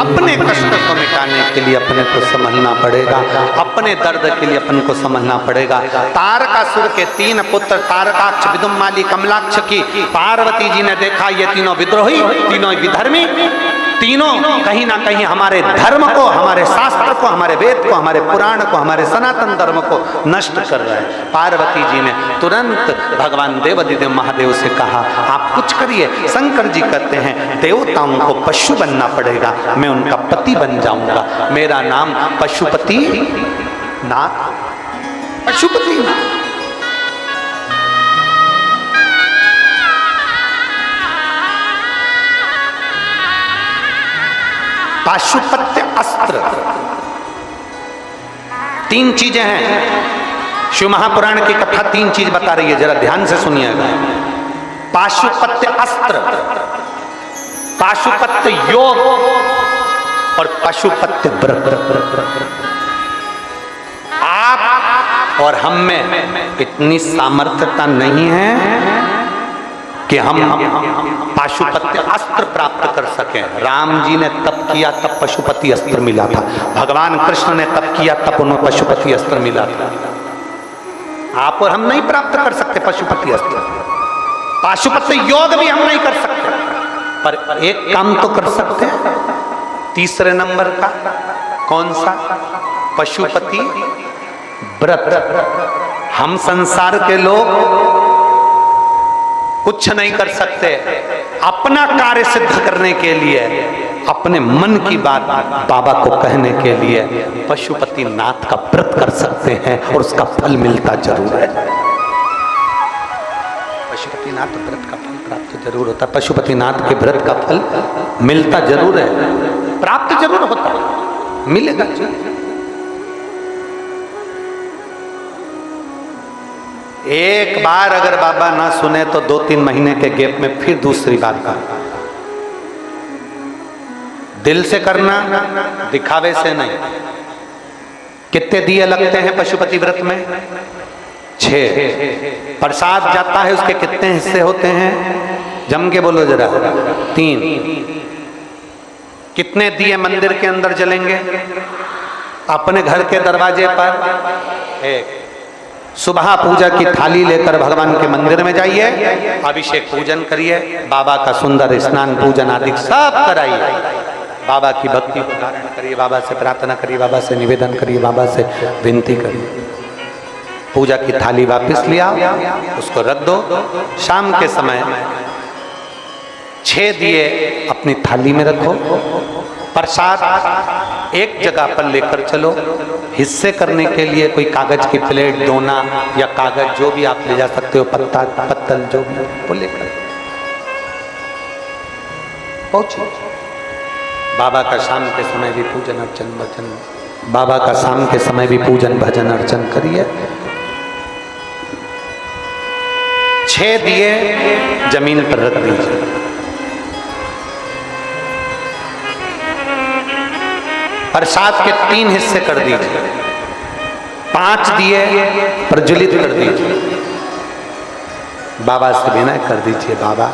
Speaker 1: अपने कष्ट को मिटाने के लिए अपने को समझना पड़ेगा, अपने दर्द के लिए अपन को समझना पड़ेगा। तारकासुर के 3 पुत्र तारकाक्ष, विदुम्माली, कमलाक्ष की पार्वती जी ने देखा ये तीनों विद्रोही, तीनों विधर्मी, तीनों कहीं ना कहीं हमारे धर्म को, हमारे शास्त्र को, हमारे वेद को, हमारे पुराण को, हमारे सनातन धर्म को नष्ट कर रहे हैं। पार्वती जी ने तुरंत भगवान देवाधिदेव महादेव से कहा आप कुछ करिए। शंकर जी कहते हैं देवताओं को पशु बनना पड़ेगा, मैं उनका पति बन जाऊंगा, मेरा नाम पशुपति नाथ, पशुपति नाथ। पाशुपत्य अस्त्र, 3 चीजें हैं। शिव महापुराण की कथा 3 चीज बता रही है, जरा ध्यान से सुनिएगा। पाशुपत्य अस्त्र, पाशुपत्य योग और पशुपत्य व्रत। आप और हम में इतनी सामर्थ्यता नहीं है कि हम पाशुपत्य अस्त्र प्राप्त कर सकें। राम जी ने तप किया तब पशुपति अस्त्र मिला था, भगवान कृष्ण ने तप किया तब उन्हें पशुपति अस्त्र मिला था। आप और हम नहीं प्राप्त कर सकते पशुपति अस्त्र, पाशुपत्य योग भी हम नहीं कर सकते, पर एक काम तो कर सकते हैं, 3 नंबर का। कौन सा? पशुपति व्रत। हम संसार के लोग कुछ नहीं कर सकते, अपना कार्य सिद्ध करने के लिए, अपने मन की बात बाबा को कहने के लिए पशुपति नाथ का व्रत कर सकते हैं और उसका फल मिलता जरूर है। पशुपति नाथ व्रत का फल प्राप्त जरूर होता है, पशुपति नाथ के व्रत का फल मिलता जरूर है, प्राप्त जरूर होता है, मिलेगा जरूर। एक बार अगर बाबा ना सुने तो 2-3 महीने के गैप में फिर दूसरी बात करना, दिल से करना, दिखावे से नहीं। कितने दिए लगते हैं पशुपति व्रत में? 6। प्रसाद जाता है उसके कितने हिस्से होते हैं? जम के बोलो जरा। 3। कितने दिए मंदिर के अंदर जलेंगे? अपने घर के दरवाजे पर 1। सुबह पूजा की थाली लेकर भगवान के मंदिर में जाइए, अभिषेक पूजन करिए, बाबा का सुंदर स्नान पूजन आदि सब कराइए। बाबा की भक्ति को धारण करिए, बाबा से प्रार्थना करिए, बाबा से निवेदन करिए, बाबा से विनती करिए। पूजा की थाली वापस ले आओ, उसको रख दो। शाम के समय 6 दिए अपनी थाली में रखो। प्रसाद एक जगह पर लेकर चलो। हिस्से करने के लिए कोई कागज की प्लेट, दोना या कागज जो भी आप ले जा सकते हो, पत्ता पत्तल जो भी वो लेकर पहुंचे। बाबा का शाम के समय भी पूजन अर्चन भजन, बाबा का शाम के समय भी पूजन भजन अर्चन करिए। 6 दिए जमीन पर रख दीजिए। प्रसाद के 3 हिस्से कर दीजिए। 5 दिए प्रज्वलित कर दीजिए। बाबा से विनय कर दीजिए, बाबा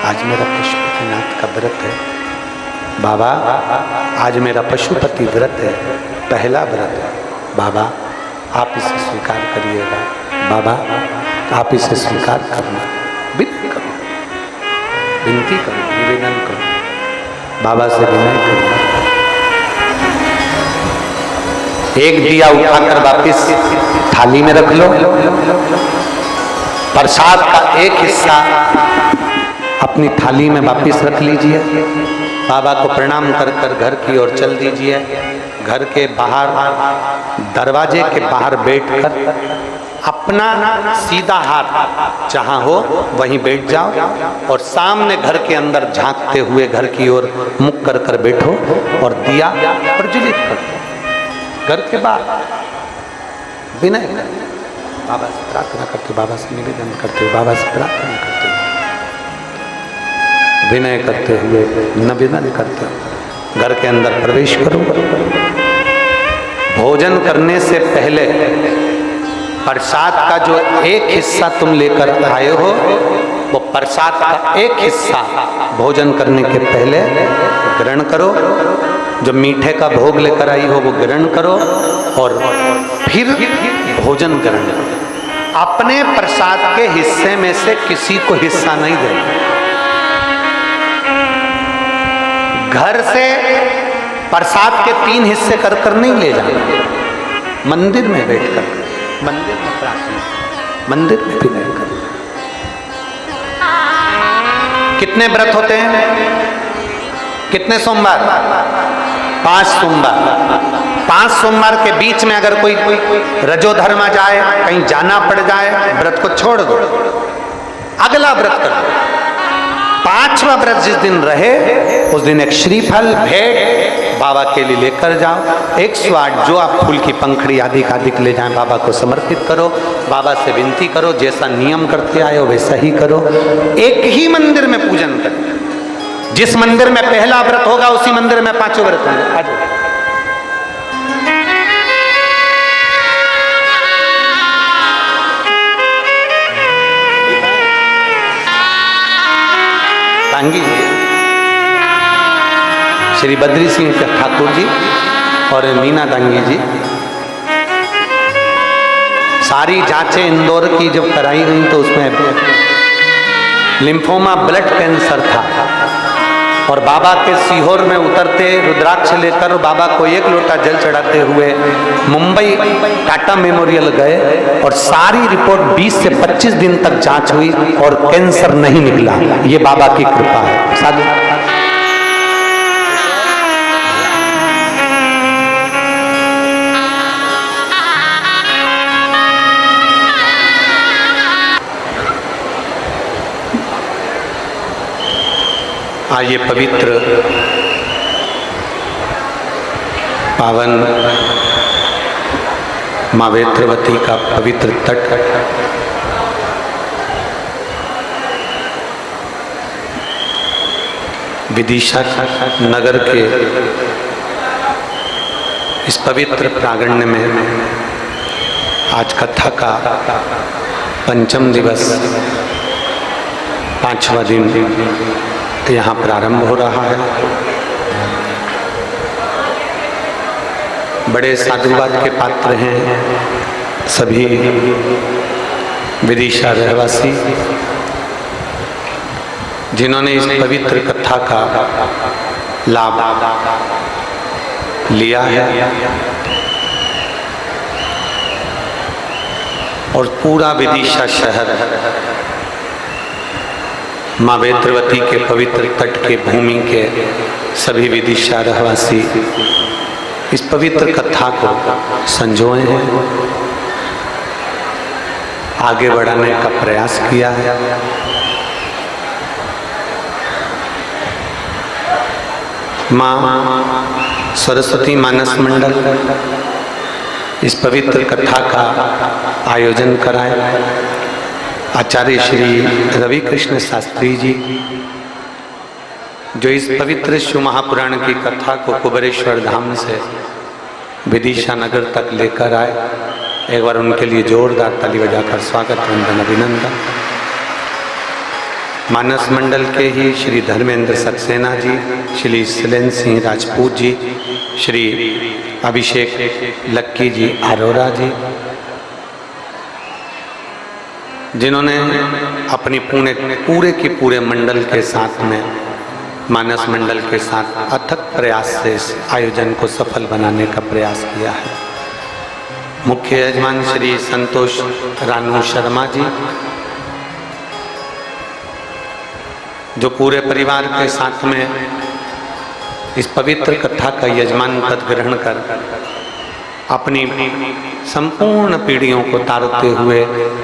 Speaker 1: आज मेरा पशुपतिनाथ का व्रत है। बाबा आज मेरा पशुपति व्रत है, पहला व्रत है। बाबा आप इसे स्वीकार करिएगा। बाबा आप इसे स्वीकार करना। विनय करो, विनती करो, निवेदन करो, बाबा से विनय करो। एक दिया उठाकर वापिस थाली में रख लो। प्रसाद का एक हिस्सा अपनी थाली में वापिस रख लीजिए। बाबा को प्रणाम कर कर घर की ओर चल दीजिए। घर के बाहर, दरवाजे के बाहर बैठकर अपना सीधा हाथ जहां हो वहीं बैठ जाओ और सामने घर के अंदर झांकते हुए घर की ओर मुख कर कर बैठो और दिया प्रज्वलित कर दो। घर के बाहर विनय बाबा से प्रार्थना करते, बाबा से निवेदन करते, बाबा से प्रार्थना करते, विनय करते हुए निवेदन करते घर के अंदर प्रवेश करो। भोजन करने से पहले प्रसाद का जो एक हिस्सा तुम लेकर आए हो, वो प्रसाद का एक हिस्सा भोजन करने के पहले ग्रहण करो। जो मीठे का भोग लेकर आई हो वो ग्रहण करो और फिर भोजन ग्रहण करो। अपने प्रसाद के हिस्से में से किसी को हिस्सा नहीं देना। घर से प्रसाद के 3 हिस्से कर कर नहीं ले जाना। मंदिर में बैठकर, मंदिर में प्रार्थना, मंदिर में विनय कर। कितने व्रत होते हैं? कितने सोमवार? 5 सोमवार। 5 सोमवार के बीच में अगर कोई रजोधर्म आ जाए, कहीं जाना पड़ जाए, व्रत को छोड़ दो, अगला व्रत करो। 5वां व्रत जिस दिन रहे उस दिन एक श्रीफल भेंट बाबा के लिए लेकर जाओ। 108 जो आप फूल की पंखड़ी आदि कादिक ले जाएं, बाबा को समर्पित करो। बाबा से विनती करो, जैसा नियम करते आए हो वैसा ही करो। एक ही मंदिर में पूजन करो। जिस मंदिर में पहला व्रत होगा उसी मंदिर में 5 व्रत होंगे। दांगी श्री बद्री सिंह ठाकुर जी और मीना दांगी जी, सारी जांचें इंदौर की जब कराई गई तो उसमें लिम्फोमा ब्लड कैंसर था और बाबा के सीहोर में उतरते रुद्राक्ष लेकर बाबा को 1 लोटा जल चढ़ाते हुए मुंबई टाटा मेमोरियल गए और सारी रिपोर्ट 20 से 25 दिन तक जांच हुई और कैंसर नहीं निकला। ये बाबा की कृपा है। साधु आइए पवित्र पावन माँ वेत्रवती का पवित्र तट विदिशा नगर के इस पवित्र प्रांगण में आज कथा का 5वां दिवस 5वां दिन यहाँ प्रारंभ हो रहा है। बड़े साधुवाद के पात्र हैं सभी विदिशा रहवासी, जिन्होंने इस पवित्र कथा का लाभ लिया है और पूरा विदिशा शहर माँ वेत्रवती के पवित्र तट के भूमि के सभी विदिशा रहवासी इस पवित्र कथा को संजोए हैं, आगे बढ़ाने का प्रयास किया है। माँ सरस्वती मानस मंडल इस पवित्र कथा का आयोजन कराए। आचार्य श्री रवि कृष्ण शास्त्री जी जो इस पवित्र शिव महापुराण की कथा को कुबेरेश्वर धाम से विदिशा नगर तक लेकर आए, एक बार उनके लिए जोरदार ताली बजाकर स्वागत वंदन अभिनंदन। मानस मंडल के ही श्री धर्मेंद्र सक्सेना जी, श्री शिलेन सिंह राजपूत जी, श्री अभिषेक लक्की जी अरोरा जी, जिन्होंने अपनी पूरे के पूरे मंडल के साथ में मानस मंडल के साथ अथक प्रयास से इस आयोजन को सफल बनाने का प्रयास किया है। मुख्य यजमान श्री संतोष रानू शर्मा जी जो पूरे परिवार के साथ में इस पवित्र कथा का यजमान पद ग्रहण कर अपनी संपूर्ण पीढ़ियों को तारते हुए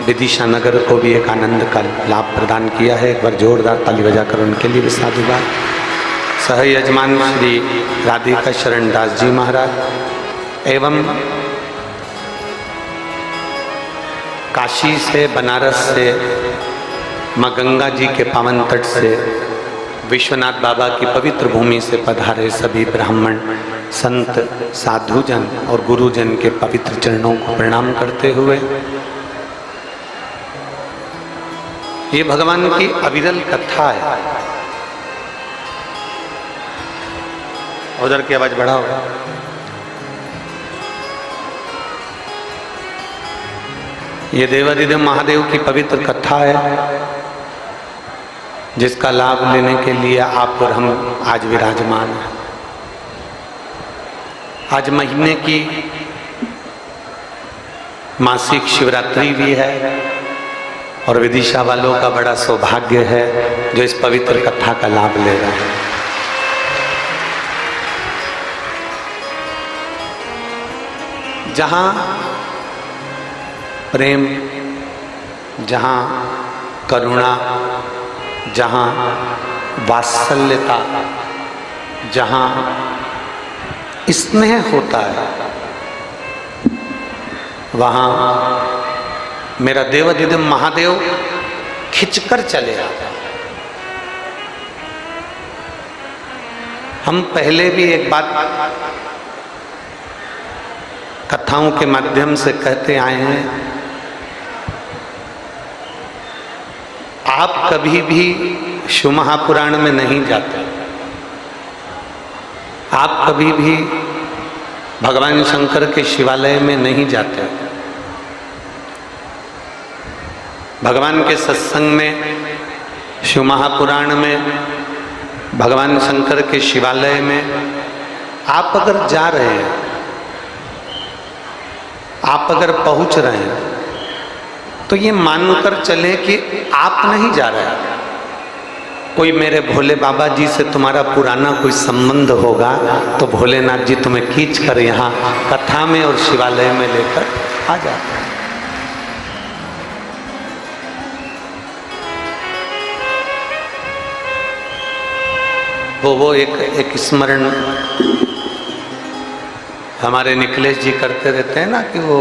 Speaker 1: विदिशा नगर को भी एक आनंद का लाभ प्रदान किया है। एक बार जोरदार ताली बजाकर उनके लिए भी साधुवाद। सह यजमान श्री राधिका शरण दास जी महाराज एवं काशी से बनारस से माँ गंगा जी के पावन तट से विश्वनाथ बाबा की पवित्र भूमि से पधारे सभी ब्राह्मण संत साधुजन और गुरुजन के पवित्र चरणों को प्रणाम करते हुए ये भगवान की अविरल कथा है। उधर की आवाज बढ़ाओ। ये देवादिदेव महादेव की पवित्र कथा है जिसका लाभ लेने के लिए आप और हम आज विराजमान हैं। आज महीने की मासिक शिवरात्रि भी है और विदिशा वालों का बड़ा सौभाग्य है जो इस पवित्र कथा का लाभ ले रहे हैं। जहाँ प्रेम, जहाँ करुणा, जहाँ वात्सल्यता, जहाँ स्नेह होता है, वहाँ मेरा देवादिदेव महादेव खिंचकर चले आता है। हम पहले भी एक बात कथाओं के माध्यम से कहते आए हैं, आप कभी भी शिव महापुराण में नहीं जाते, आप कभी भी भगवान शंकर के शिवालय में नहीं जाते, भगवान के सत्संग में, शिव महापुराण में, भगवान शंकर के शिवालय में आप अगर जा रहे हैं, आप अगर पहुंच रहे हैं तो ये मानकर चलें कि आप नहीं जा रहे हैं। कोई मेरे भोले बाबा जी से तुम्हारा पुराना कोई संबंध होगा तो भोलेनाथ जी तुम्हें खींच कर यहाँ कथा में और शिवालय में लेकर आ जाते हैं। वो एक स्मरण हमारे निखिलेश जी करते रहते हैं ना कि वो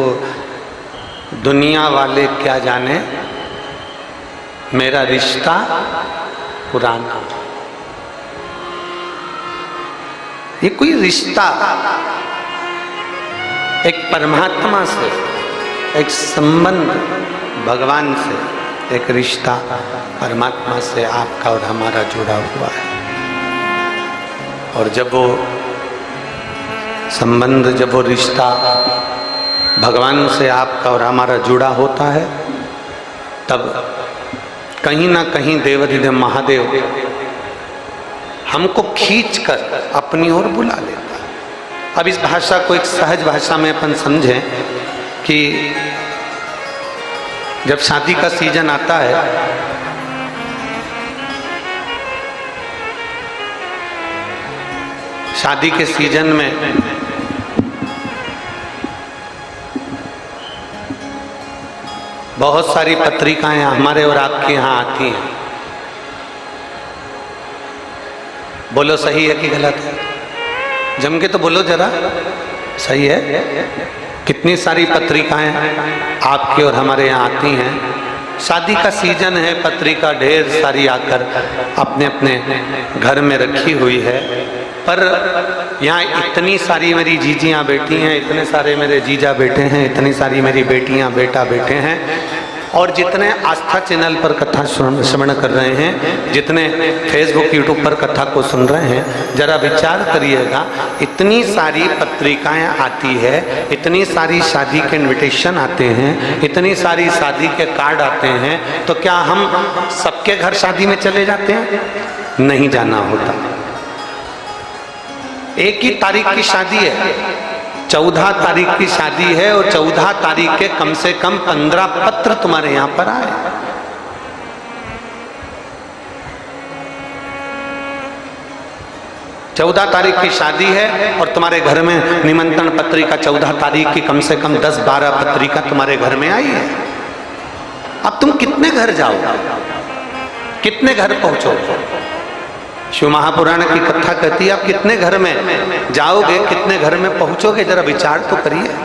Speaker 1: दुनिया वाले क्या जाने मेरा रिश्ता पुराना। ये कोई रिश्ता एक परमात्मा से, एक संबंध भगवान से, एक रिश्ता परमात्मा से आपका और हमारा जुड़ा हुआ है। और जब वो संबंध, जब वो रिश्ता भगवान से आपका और हमारा जुड़ा होता है, तब कहीं ना कहीं देवादिदेव महादेव हमको खींचकर अपनी ओर बुला लेता है। अब इस भाषा को एक सहज भाषा में अपन समझें कि जब शादी का सीजन आता है शादी के सीजन में बहुत सारी पत्रिकाएं हमारे और आपके यहाँ आती हैं। बोलो सही है कि गलत है? जम के तो बोलो जरा, सही है? कितनी सारी पत्रिकाएं आपके और हमारे यहाँ आती हैं। शादी का सीजन है, पत्रिका ढेर सारी आकर अपने अपने घर में रखी हुई है। पर यहाँ इतनी सारी मेरी जीजियाँ बेटी हैं, इतने सारे मेरे जीजा बेटे हैं, इतनी सारी मेरी बेटियाँ बेटा बेटे हैं, और जितने आस्था चैनल पर कथा श्रवण कर रहे हैं, जितने फेसबुक यूट्यूब पर कथा को सुन रहे हैं, जरा विचार करिएगा, इतनी सारी पत्रिकाएं आती है, इतनी सारी शादी के इनविटेशन आते हैं, इतनी सारी शादी के कार्ड आते हैं, तो क्या हम सबके घर शादी में चले जाते हैं? नहीं जाना होता। एक ही तारीख की शादी है, 14 तारीख की शादी है, और 14 तारीख के कम से कम 15 पत्र तुम्हारे यहां पर आए। चौदह तारीख की शादी है और तुम्हारे घर में निमंत्रण पत्रिका 14 तारीख की कम से कम 10-12 पत्रिका तुम्हारे घर में आई है। अब तुम कितने घर जाओ, कितने घर पहुंचो? शिव महापुराण की कथा कहती है आप कितने घर में जाओगे, कितने घर में पहुंचोगे? जरा विचार तो करिए।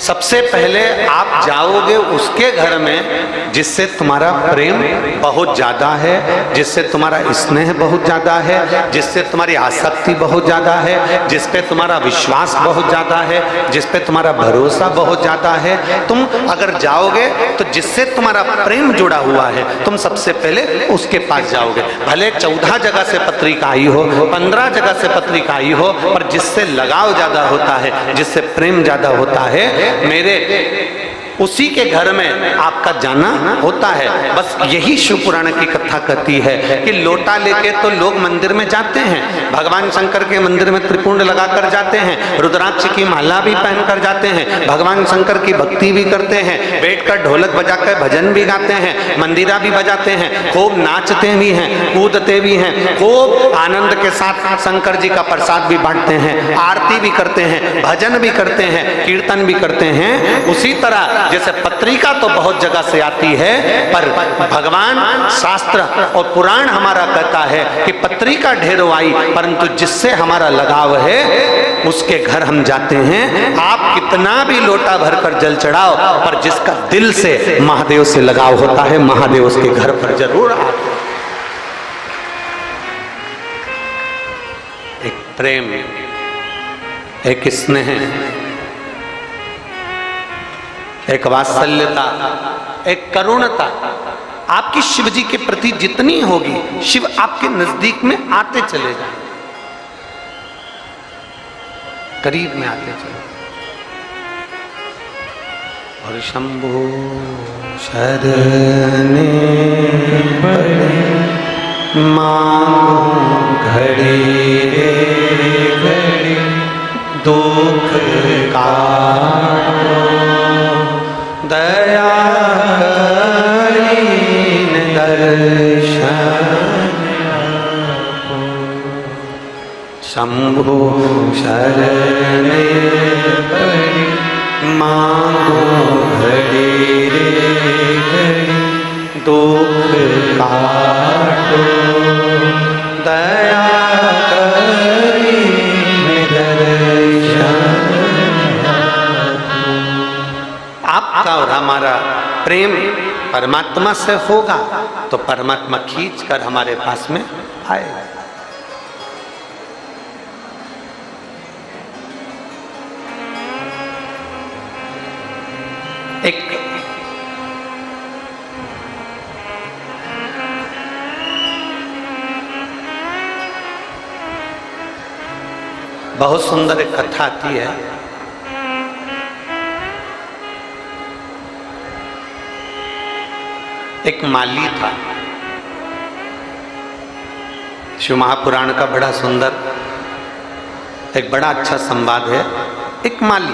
Speaker 1: सबसे पहले आप जाओगे उसके घर में जिससे तुम्हारा प्रेम बहुत ज्यादा है, जिससे तुम्हारा स्नेह बहुत ज्यादा है, जिससे तुम्हारी आसक्ति बहुत ज्यादा है, जिस पे तुम्हारा विश्वास बहुत ज्यादा है, जिस पे तुम्हारा भरोसा बहुत ज्यादा है। तुम अगर जाओगे तो जिससे तुम्हारा प्रेम जुड़ा हुआ है, तुम सबसे पहले उसके पास जाओगे। भले 14 जगह से पत्रिका आई हो, 15 जगह से पत्रिका आई हो, पर जिससे लगाव ज्यादा होता है, जिससे प्रेम ज्यादा होता है, मेरे उसी के घर में आपका जाना होता है। बस यही शिव पुराण की कथा कहती है कि लोटा लेके तो लोग मंदिर में जाते हैं, भगवान शंकर के मंदिर में त्रिपुंड लगाकर जाते हैं, रुद्राक्ष की माला भी पहनकर जाते हैं, भगवान शंकर की भक्ति भी करते हैं, बैठकर ढोलक बजाकर भजन भी गाते हैं, मंदिरा भी बजाते हैं, खूब नाचते भी हैं, कूदते भी हैं, खूब आनंद के साथ शंकर जी का प्रसाद भी बांटते हैं, आरती भी करते हैं, भजन भी करते हैं, कीर्तन भी करते हैं। उसी तरह जैसे पत्रिका तो बहुत जगह से आती है, पर भगवान शास्त्र और पुराण हमारा कहता है कि पत्रिका ढेरों आई, परंतु जिससे हमारा लगाव है उसके घर हम जाते हैं। आप कितना भी लोटा भरकर जल चढ़ाओ, पर जिसका दिल से महादेव से लगाव होता है, महादेव उसके घर पर जरूर आते हैं। एक प्रेम, एक स्नेह, एक वात्सल्यता, एक करुणता आपकी शिव जी के प्रति जितनी होगी, शिव आपके नजदीक में आते चले जाए, करीब में आते चले। और शंभो शरणे पड़े मांगो घड़ी रे घड़ी, दुख काटो दया करीन दर्शन आपो। शंभो शरणे पड़ी मांगो घड़ी रे घड़ी, दुख काटो दया करीन दर्शन। आपका और हमारा प्रेम परमात्मा से होगा तो परमात्मा खींच कर हमारे पास में आएगा। एक बहुत सुंदर एक कथा आती है। एक माली था, शिव महापुराण का बड़ा सुंदर एक बड़ा अच्छा संवाद है। एक माली